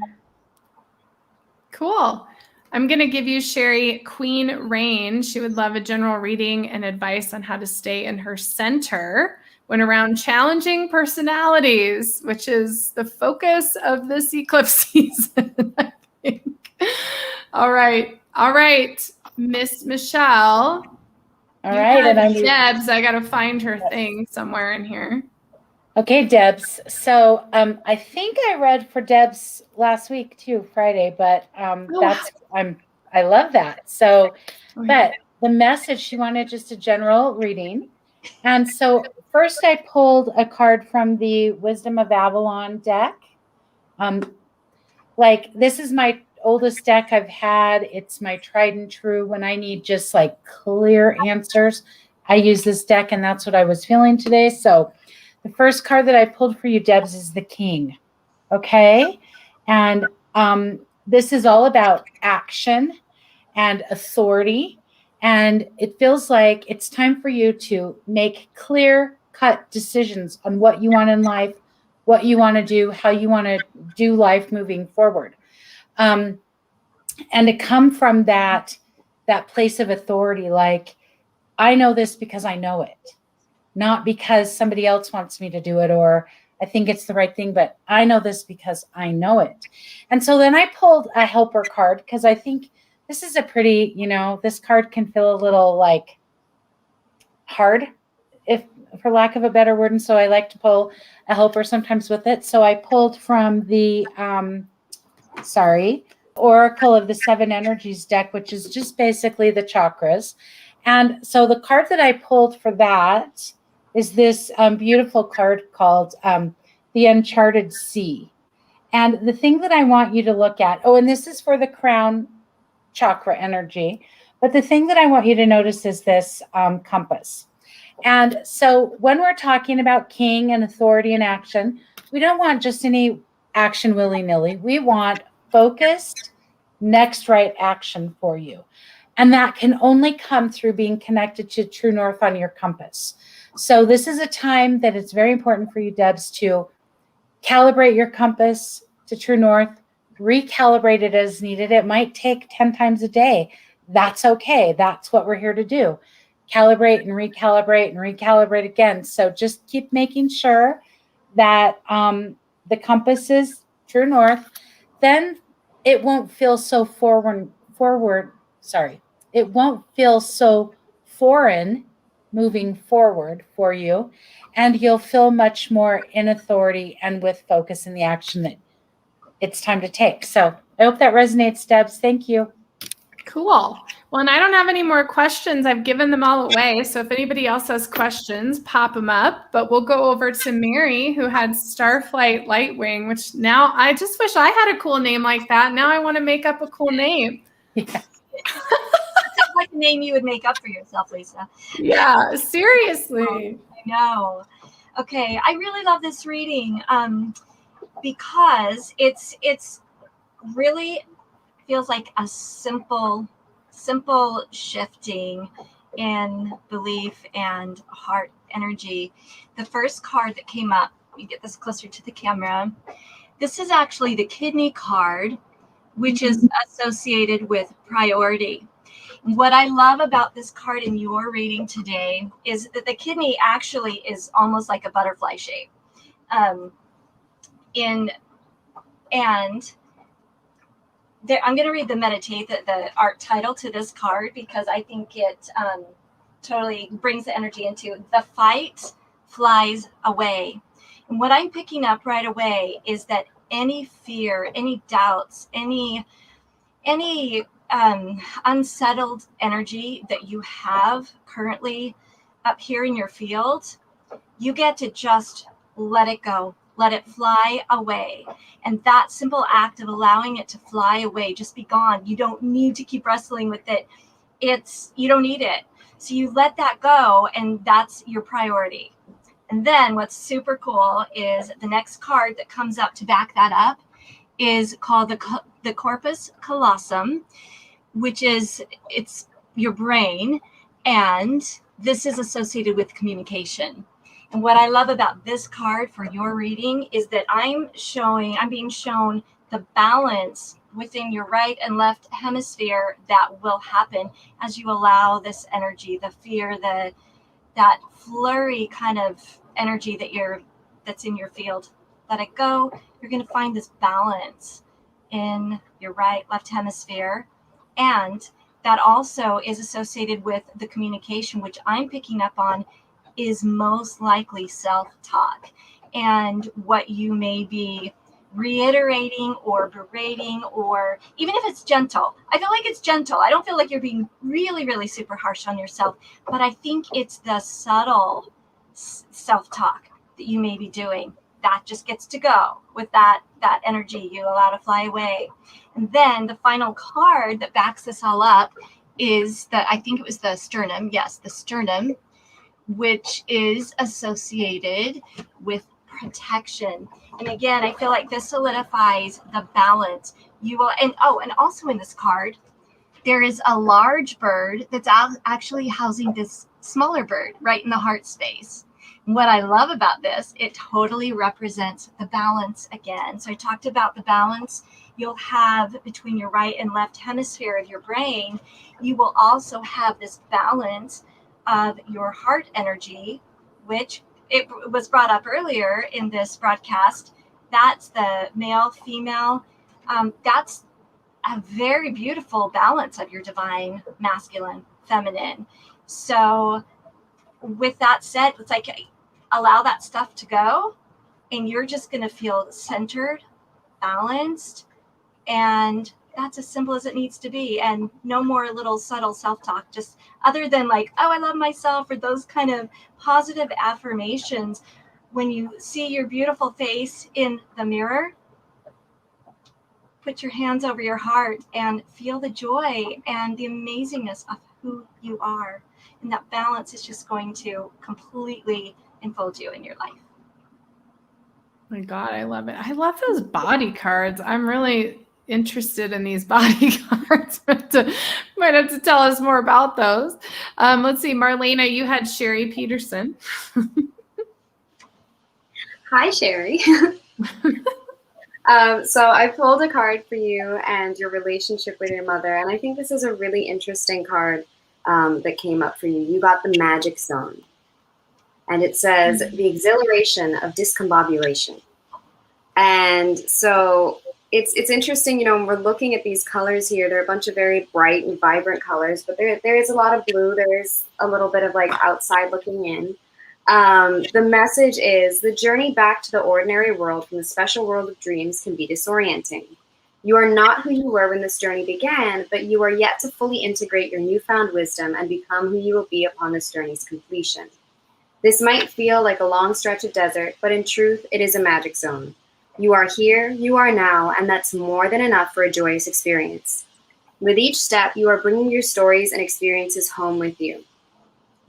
Cool. I'm going to give you Sherry Queen Rain. She would love a general reading and advice on how to stay in her center when around challenging personalities, which is the focus of this eclipse season, I think. All right, Miss Michelle.
All right, and I'm
Debs. I got to find her thing somewhere in here.
Okay, Debs. So I think I read for Debs last week too, Friday, but I love that. So, but the message, she wanted just a general reading. And so first I pulled a card from the Wisdom of Avalon deck. This is my oldest deck I've had. It's my tried and true when I need just like clear answers. I use this deck, and that's what I was feeling today. So the first card that I pulled for you, Debs, is the King. Okay. And this is all about action and authority. And it feels like it's time for you to make clear-cut decisions on what you want in life, what you want to do, how you want to do life moving forward. And to come from that place of authority, like, I know this because I know it. Not because somebody else wants me to do it or I think it's the right thing, but I know this because I know it. And so then I pulled a helper card because I think this is a pretty, this card can feel a little like hard, if for lack of a better word. And so I like to pull a helper sometimes with it. So I pulled from the, Oracle of the Seven Energies deck, which is just basically the chakras. And so the card that I pulled for that is this beautiful card called The Uncharted Sea. And the thing that I want you to look at, and this is for the crown chakra energy, but the thing that I want you to notice is this compass. And so when we're talking about king and authority and action, we don't want just any action willy-nilly. We want focused, next right action for you. And that can only come through being connected to true north on your compass. So this is a time that it's very important for you, Debs, to calibrate your compass to true north, recalibrate it as needed. It might take 10 times a day. That's okay. That's what we're here to do. Calibrate and recalibrate again. So just keep making sure that the compass is true north. then it won't feel so it won't feel so foreign moving forward for you, and you'll feel much more in authority and with focus in the action that it's time to take. So I hope that resonates, Debs. Thank you.
Cool. Well, and I don't have any more questions. I've given them all away. So if anybody else has questions, pop them up. But we'll go over to Mary, who had Starflight Lightwing, which now I just wish I had a cool name like that. Now I want to make up a cool name.
Yeah.
Sounds like a name you would make up for yourself, Lisa.
Yeah, seriously.
I know. Okay, I really love this reading because it's really feels like a simple shifting in belief and heart energy. The first card that came up, you get this closer to the camera. This is actually the kidney card, which is associated with priority. What I love about this card in your reading today is that the kidney actually is almost like a butterfly shape. I'm going to read the meditate, the art title to this card, because I think it totally brings the energy into the fight flies away. And what I'm picking up right away is that any fear, any doubts, any unsettled energy that you have currently up here in your field, you get to just let it go. Let it fly away. And that simple act of allowing it to fly away, just be gone. You don't need to keep wrestling with it. You don't need it. So you let that go, and that's your priority. And then what's super cool is the next card that comes up to back that up is called the corpus callosum, which is it's your brain. And this is associated with communication. And what I love about this card for your reading is that I'm being shown the balance within your right and left hemisphere that will happen as you allow this energy, the fear, that flurry kind of energy that's in your field. Let it go. You're going to find this balance in your right, left hemisphere. And that also is associated with the communication, which I'm picking up on is most likely self-talk, and what you may be reiterating or berating, or even if it's gentle. I feel like it's gentle. I don't feel like you're being really, really super harsh on yourself, but I think it's the subtle self-talk that you may be doing that just gets to go with that energy you allow to fly away. And then the final card that backs this all up is I think it was the sternum. Yes, the sternum, which is associated with protection. And again, I feel like this solidifies the balance. You will, and also in this card, there is a large bird that's actually housing this smaller bird right in the heart space. And what I love about this, it totally represents the balance again. So I talked about the balance you'll have between your right and left hemisphere of your brain. You will also have this balance of your heart energy, which it was brought up earlier in this broadcast. That's the male, female. That's a very beautiful balance of your divine masculine, feminine. So with that said, it's like allow that stuff to go, and you're just going to feel centered, balanced, and that's as simple as it needs to be. And no more little subtle self-talk, just other than like, oh, I love myself, or those kind of positive affirmations. When you see your beautiful face in the mirror, put your hands over your heart and feel the joy and the amazingness of who you are. And that balance is just going to completely enfold you in your life.
My God, I love it. I love those body cards. I'm really interested in these body cards. Might have to tell us more about those. Let's see, Marlena, you had Sherry Peterson.
Hi, Sherry. So I pulled a card for you and your relationship with your mother, and I think this is a really interesting card that came up for you. You got the Magic Zone, and it says the exhilaration of discombobulation. And so it's interesting, when we're looking at these colors here, there are a bunch of very bright and vibrant colors, but there is a lot of blue. There's a little bit of like outside looking in. The message is the journey back to the ordinary world from the special world of dreams can be disorienting. You are not who you were when this journey began, but you are yet to fully integrate your newfound wisdom and become who you will be upon this journey's completion. This might feel like a long stretch of desert, but in truth, it is a magic zone. You are here, you are now, and that's more than enough for a joyous experience. With each step, you are bringing your stories and experiences home with you.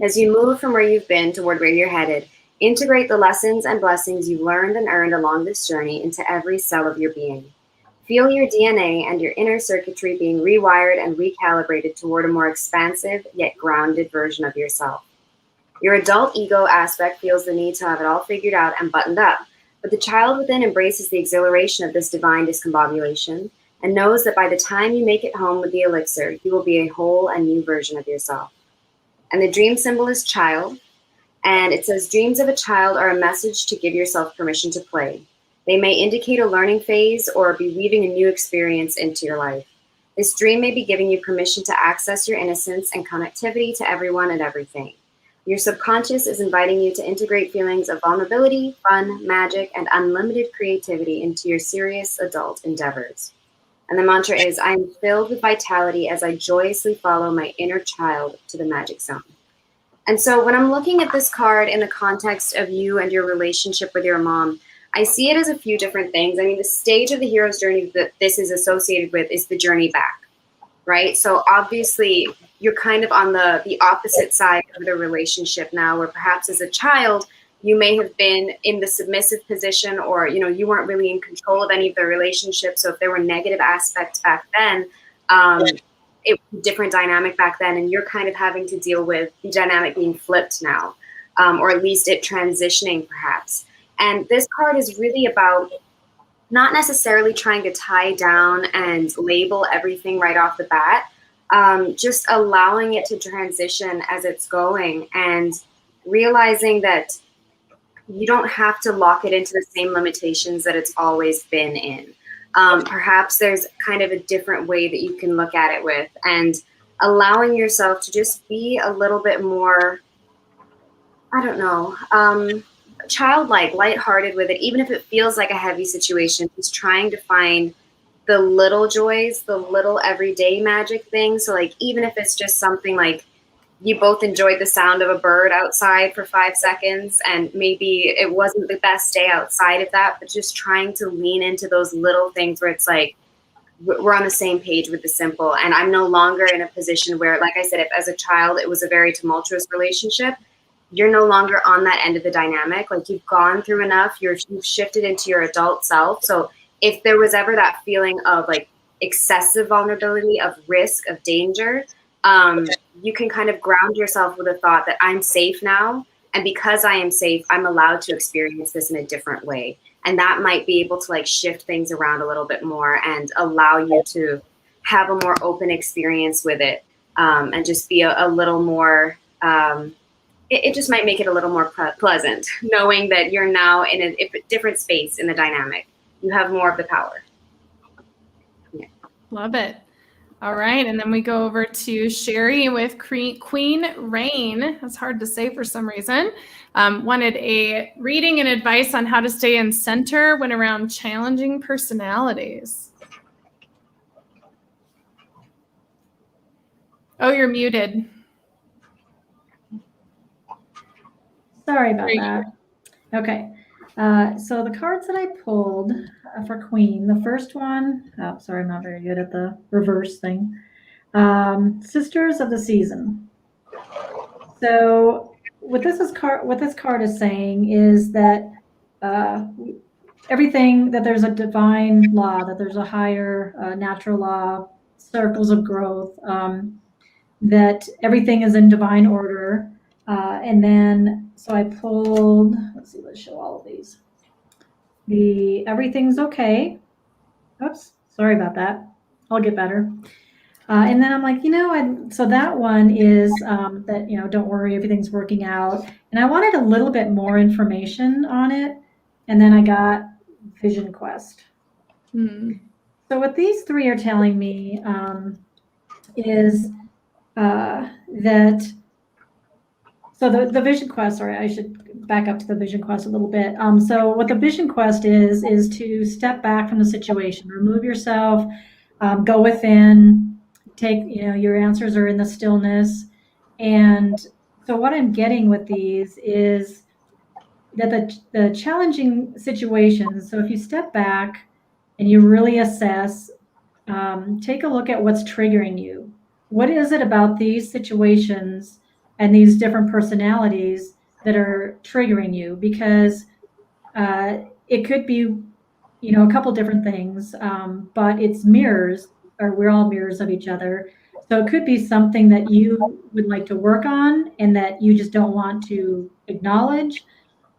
As you move from where you've been toward where you're headed, integrate the lessons and blessings you've learned and earned along this journey into every cell of your being. Feel your DNA and your inner circuitry being rewired and recalibrated toward a more expansive yet grounded version of yourself. Your adult ego aspect feels the need to have it all figured out and buttoned up, but the child within embraces the exhilaration of this divine discombobulation and knows that by the time you make it home with the elixir, you will be a whole and new version of yourself. And the dream symbol is child, and it says dreams of a child are a message to give yourself permission to play. They may indicate a learning phase or be weaving a new experience into your life. This dream may be giving you permission to access your innocence and connectivity to everyone and everything. Your subconscious is inviting you to integrate feelings of vulnerability, fun, magic, and unlimited creativity into your serious adult endeavors. And the mantra is, I am filled with vitality as I joyously follow my inner child to the magic zone. And so when I'm looking at this card in the context of you and your relationship with your mom, I see it as a few different things. I mean, the stage of the hero's journey that this is associated with is the journey back, right? So obviously you're kind of on the opposite side of the relationship now, where perhaps as a child, you may have been in the submissive position, or, you weren't really in control of any of the relationships. So if there were negative aspects back then, it was a different dynamic back then. And you're kind of having to deal with the dynamic being flipped now, or at least it transitioning perhaps. And this card is really about not necessarily trying to tie down and label everything right off the bat, just allowing it to transition as it's going and realizing that you don't have to lock it into the same limitations that it's always been in. Perhaps there's kind of a different way that you can look at it with, and allowing yourself to just be a little bit more, childlike, lighthearted with it, even if it feels like a heavy situation. Just trying to find the little joys, the little everyday magic things. So like, even if it's just something like you both enjoyed the sound of a bird outside for 5 seconds, and maybe it wasn't the best day outside of that, but just trying to lean into those little things where it's like, we're on the same page with the simple. And I'm no longer in a position where, like I said, if as a child it was a very tumultuous relationship, you're no longer on that end of the dynamic. Like, you've gone through enough, you've shifted into your adult self. So if there was ever that feeling of like excessive vulnerability, of risk, of danger, you can kind of ground yourself with a thought that I'm safe now. And because I am safe, I'm allowed to experience this in a different way. And that might be able to like shift things around a little bit more and allow you to have a more open experience with it, and just be a little more, it just might make it a little more pleasant, knowing that you're now in a different space in the dynamic. You have more of the power. Yeah.
Love it. All right. And then we go over to Sherry with Queen Rain. That's hard to say for some reason. Wanted a reading and advice on how to stay in center when around challenging personalities. Oh, you're muted.
Sorry about that. Okay. So the cards that I pulled for Queen, the first one, oh, sorry, I'm not very good at the reverse thing. Sisters of the Season. So what this card is saying is that everything, that there's a divine law, that there's a higher natural law, circles of growth, that everything is in divine order. And then, so I pulled, let's show all of these. The everything's okay. Oops, sorry about that. I'll get better. And then I'm like, so that one is that, don't worry, everything's working out. And I wanted a little bit more information on it. And then I got Vision Quest. So what these three are telling me is that, so the vision quest, sorry, I should back up to the vision quest a little bit. So what the vision quest is to step back from the situation, remove yourself, go within, take, your answers are in the stillness. And so what I'm getting with these is that the challenging situations, so if you step back and you really assess, take a look at what's triggering you. What is it about these situations and these different personalities that are triggering you? Because it could be, a couple different things, but it's mirrors, or we're all mirrors of each other. So it could be something that you would like to work on and that you just don't want to acknowledge.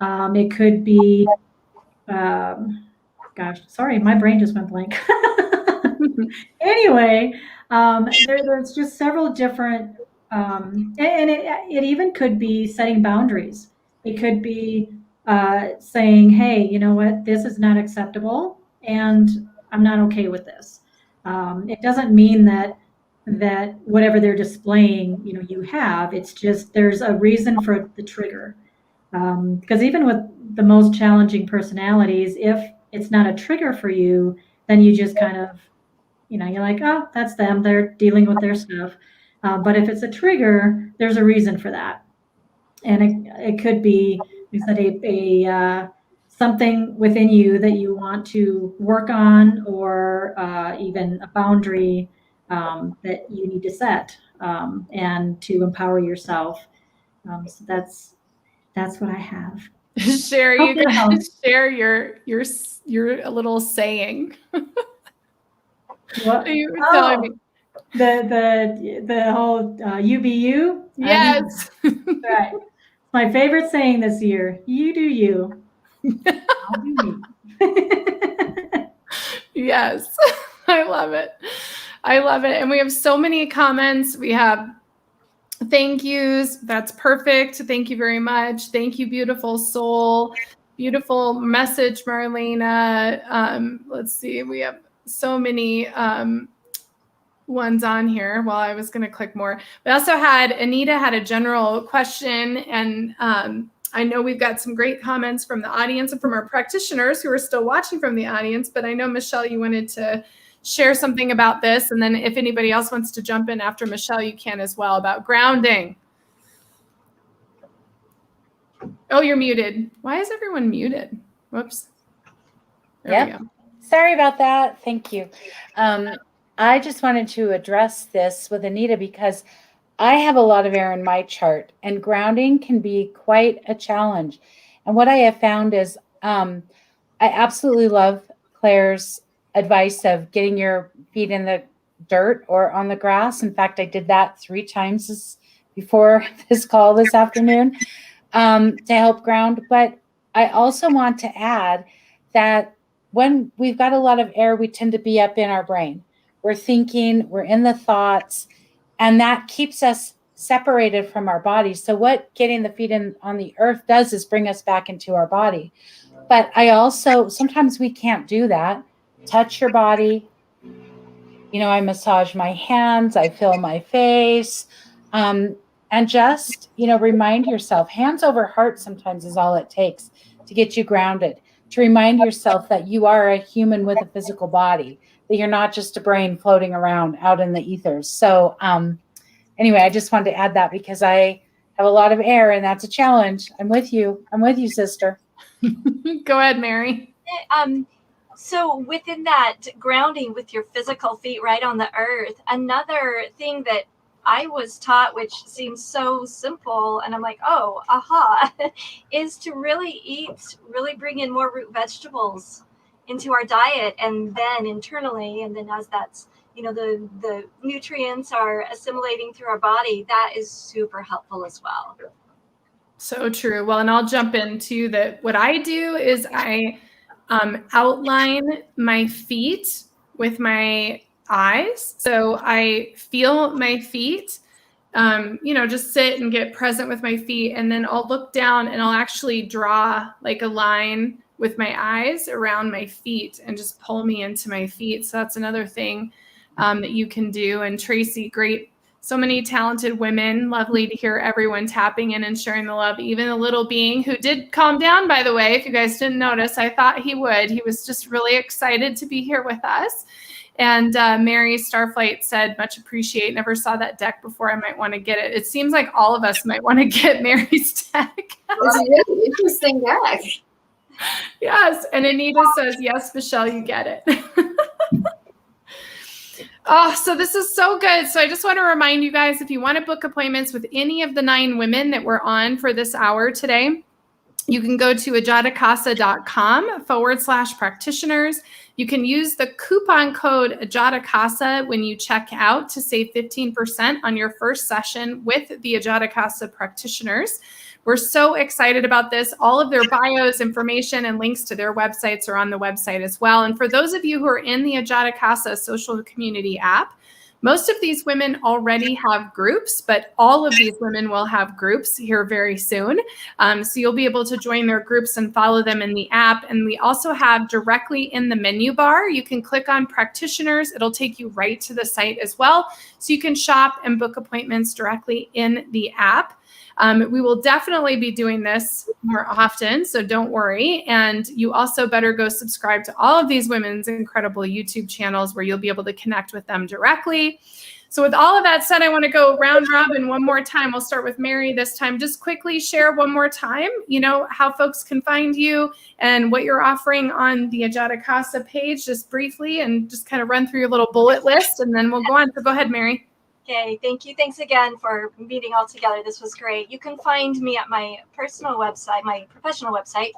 It could be, gosh, sorry, my brain just went blank. Anyway, there's just several different, and it even could be setting boundaries. It could be saying, hey, you know what, this is not acceptable, and I'm not okay with this. It doesn't mean that whatever they're displaying, you have. It's just there's a reason for the trigger. Because even with the most challenging personalities, if it's not a trigger for you, then you just kind of, you're like, oh, that's them. They're dealing with their stuff. But if it's a trigger, there's a reason for that. And it could be, you said, a something within you that you want to work on, or even a boundary that you need to set and to empower yourself. So that's what I have.
Sherry, you guys share your little saying.
What?
You were telling me.
The whole you be you.
Yes.
Right. My favorite saying this year. You do you. I'll do me.
Yes. I love it. I love it. And we have so many comments. We have thank yous. That's perfect. Thank you very much. Thank you, beautiful soul. Beautiful message, Marlena. Let's see. We have so many ones on here. Well, I was going to click more. We also had Anita had a general question, and I know we've got some great comments from the audience and from our practitioners who are still watching from the audience, but I know, Michelle, you wanted to share something about this, and then if anybody else wants to jump in after Michelle, you can as well, about grounding. Oh, you're muted. Why is everyone muted? Whoops. There we go.
Sorry about that. Thank you. I just wanted to address this with Anita because I have a lot of air in my chart, and grounding can be quite a challenge. And what I have found is I absolutely love Claire's advice of getting your feet in the dirt or on the grass. In fact, I did that 3 times before this call this afternoon to help ground. But I also want to add that when we've got a lot of air, we tend to be up in our brain. We're thinking, we're in the thoughts, and that keeps us separated from our body. So what getting the feet in on the earth does is bring us back into our body. But I also, sometimes we can't do that. Touch your body. I massage my hands, I feel my face, and just, remind yourself, hands over heart sometimes is all it takes to get you grounded, to remind yourself that you are a human with a physical body, that you're not just a brain floating around out in the ethers. So anyway, I just wanted to add that because I have a lot of air and that's a challenge. I'm with you, sister.
Go ahead, Mary.
So within that grounding with your physical feet right on the earth, another thing that I was taught, which seems so simple, and I'm like, oh, aha, is to really bring in more root vegetables into our diet, and then internally, and then as that's, the nutrients are assimilating through our body, that is super helpful as well.
So true. Well, and I'll jump into that. What I do is I outline my feet with my eyes. So I feel my feet, just sit and get present with my feet. And then I'll look down and I'll actually draw like a line with my eyes around my feet and just pull me into my feet. So that's another thing that you can do. And Tracy, great. So many talented women. Lovely to hear everyone tapping in and sharing the love. Even a little being who did calm down, by the way, if you guys didn't notice, I thought he would. He was just really excited to be here with us. And Mary Starflight said, much appreciate. Never saw that deck before. I might want to get it. It seems like all of us might want to get Mary's deck.
It's a really interesting deck.
Yes. And Anita says, yes, Michelle, you get it. Oh, so this is so good. So I just want to remind you guys, if you want to book appointments with any of the 9 women that we're on for this hour today, you can go to ajatakasa.com/practitioners. You can use the coupon code ajatakasa when you check out to save 15% on your first session with the Ajatakasa practitioners. We're so excited about this. All of their bios, information, and links to their websites are on the website as well. And for those of you who are in the Ajatakasa social community app, most of these women already have groups, but all of these women will have groups here very soon. So you'll be able to join their groups and follow them in the app. And we also have directly in the menu bar, you can click on practitioners. It'll take you right to the site as well. So you can shop and book appointments directly in the app. We will definitely be doing this more often, so don't worry. And you also better go subscribe to all of these women's incredible YouTube channels where you'll be able to connect with them directly. So with all of that said, I want to go round robin one more time. We'll start with Mary this time. Just quickly share one more time, how folks can find you and what you're offering on the Ajatakasa page, just briefly, and just kind of run through your little bullet list, and then we'll go on. So go ahead, Mary.
Okay, thank you. Thanks again for meeting all together. This was great. You can find me at my personal website, my professional website.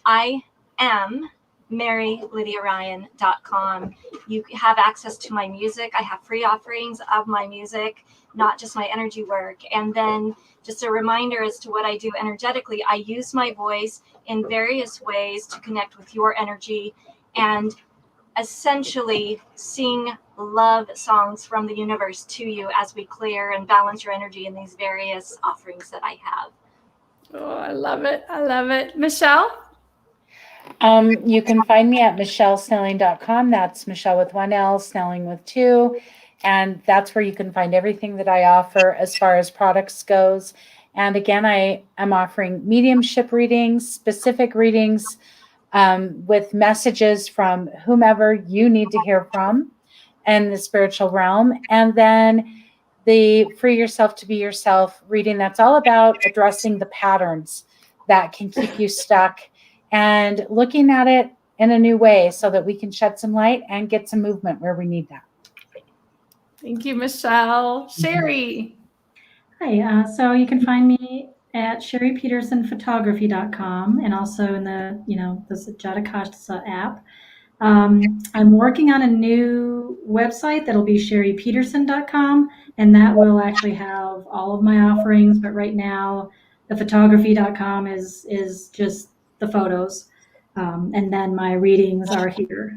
I am MaryLydiaRyan.com. You have access to my music. I have free offerings of my music, not just my energy work. And then just a reminder as to what I do energetically. I use my voice in various ways to connect with your energy and essentially sing love songs from the universe to you as we clear and balance your energy in these various offerings that I have.
Oh, I love it. I love it. Michelle?
You can find me at michellesnelling.com. That's Michelle with 1 L, Snelling with 2. And that's where you can find everything that I offer as far as products goes. And again, I am offering mediumship readings, specific readings, with messages from whomever you need to hear from in the spiritual realm. And then the Free Yourself to Be Yourself reading, that's all about addressing the patterns that can keep you stuck and looking at it in a new way so that we can shed some light and get some movement where we need that.
Thank you, Michelle. Sherry.
Hi, so you can find me at sherrypetersonphotography.com and also in the, the Ajatakasa app. I'm working on a new website that'll be sherrypeterson.com, and that will actually have all of my offerings. But right now, the photography.com is just the photos, and then my readings are here.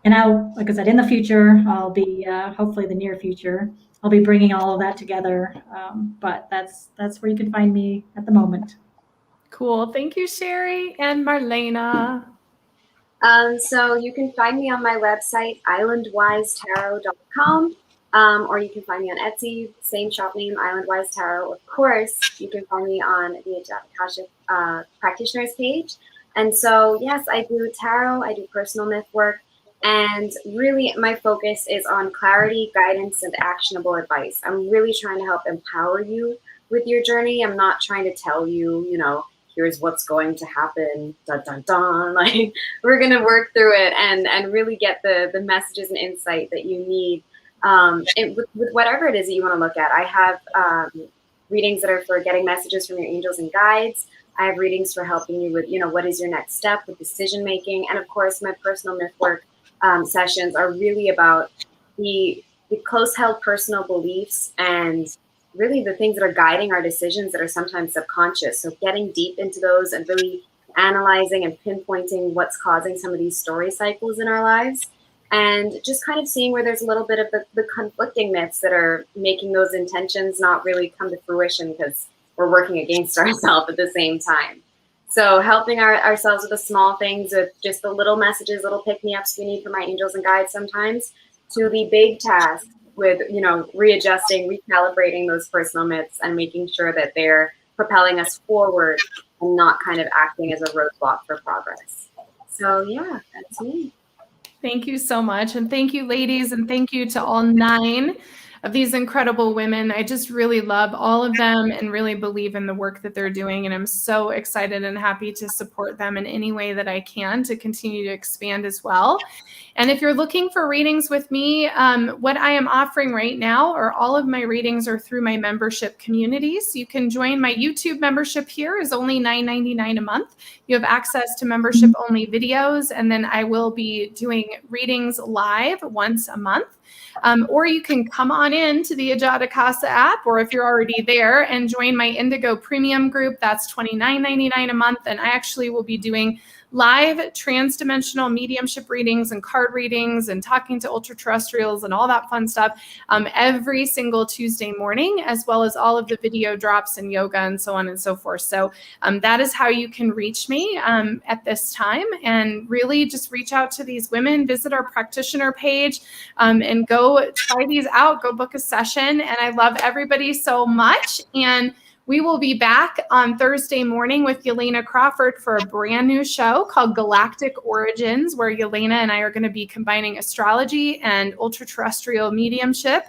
And I'll, like I said, in the future, I'll be hopefully the near future, I'll be bringing all of that together. But that's where you can find me at the moment.
Cool. Thank you, Sherry. And Marlena.
So you can find me on my website, islandwisetarot.com, or you can find me on Etsy, same shop name, Islandwise Tarot. Of course, you can find me on the Ajatakasa practitioners page. And so, yes, I do tarot, I do personal myth work, and really my focus is on clarity, guidance, and actionable advice. I'm really trying to help empower you with your journey. I'm not trying to tell you, here's what's going to happen, dun, dun, dun. Like, we're going to work through it and really get the messages and insight that you need with whatever it is that you want to look at. I have readings that are for getting messages from your angels and guides. I have readings for helping you with, what is your next step with decision making. And of course, my personal myth work sessions are really about the close held personal beliefs and really the things that are guiding our decisions that are sometimes subconscious. So getting deep into those and really analyzing and pinpointing what's causing some of these story cycles in our lives, and just kind of seeing where there's a little bit of the conflicting myths that are making those intentions not really come to fruition because we're working against ourselves at the same time. So helping ourselves with the small things, with just the little messages, little pick-me-ups we need from my angels and guides sometimes, to the big tasks with, readjusting, recalibrating those personal myths and making sure that they're propelling us forward and not kind of acting as a roadblock for progress. So yeah, that's me.
Thank you so much. And thank you, ladies. And thank you to all 9 of these incredible women. I just really love all of them and really believe in the work that they're doing. And I'm so excited and happy to support them in any way that I can to continue to expand as well. And if you're looking for readings with me, what I am offering right now, or all of my readings are through my membership communities. You can join my YouTube membership here, is only $9.99 a month. You have access to membership only videos, and then I will be doing readings live once a month. Or you can come on in to the Ajatakasa app, or if you're already there, and join my Indigo Premium group. That's $29.99 a month. And I actually will be doing live transdimensional mediumship readings and card readings and talking to ultra terrestrials and all that fun stuff every single Tuesday morning, as well as all of the video drops and yoga and so on and so forth. So that is how you can reach me at this time, and really just reach out to these women, visit our practitioner page, and go try these out, go book a session. And I love everybody so much. And we will be back on Thursday morning with Yelena Crawford for a brand new show called Galactic Origins, where Yelena and I are going to be combining astrology and ultra-terrestrial mediumship.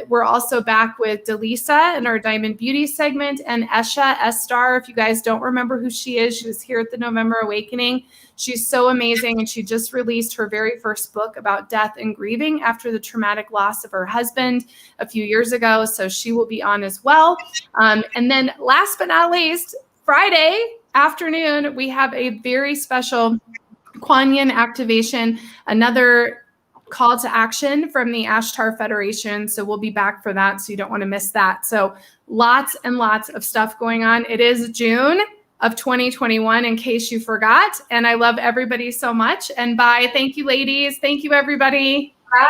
We're also back with Delisa in our Diamond Beauty segment, and Esha Estar. If you guys don't remember who she is, she was here at the November Awakening. She's so amazing, and she just released her very first book about death and grieving after the traumatic loss of her husband a few years ago. So she will be on as well. And then last but not least, Friday afternoon, we have a very special Kuan Yin activation, another call to action from the Ashtar Federation. So we'll be back for that. So you don't want to miss that. So lots and lots of stuff going on. It is June of 2021, in case you forgot. And I love everybody so much. And bye. Thank you, ladies. Thank you, everybody.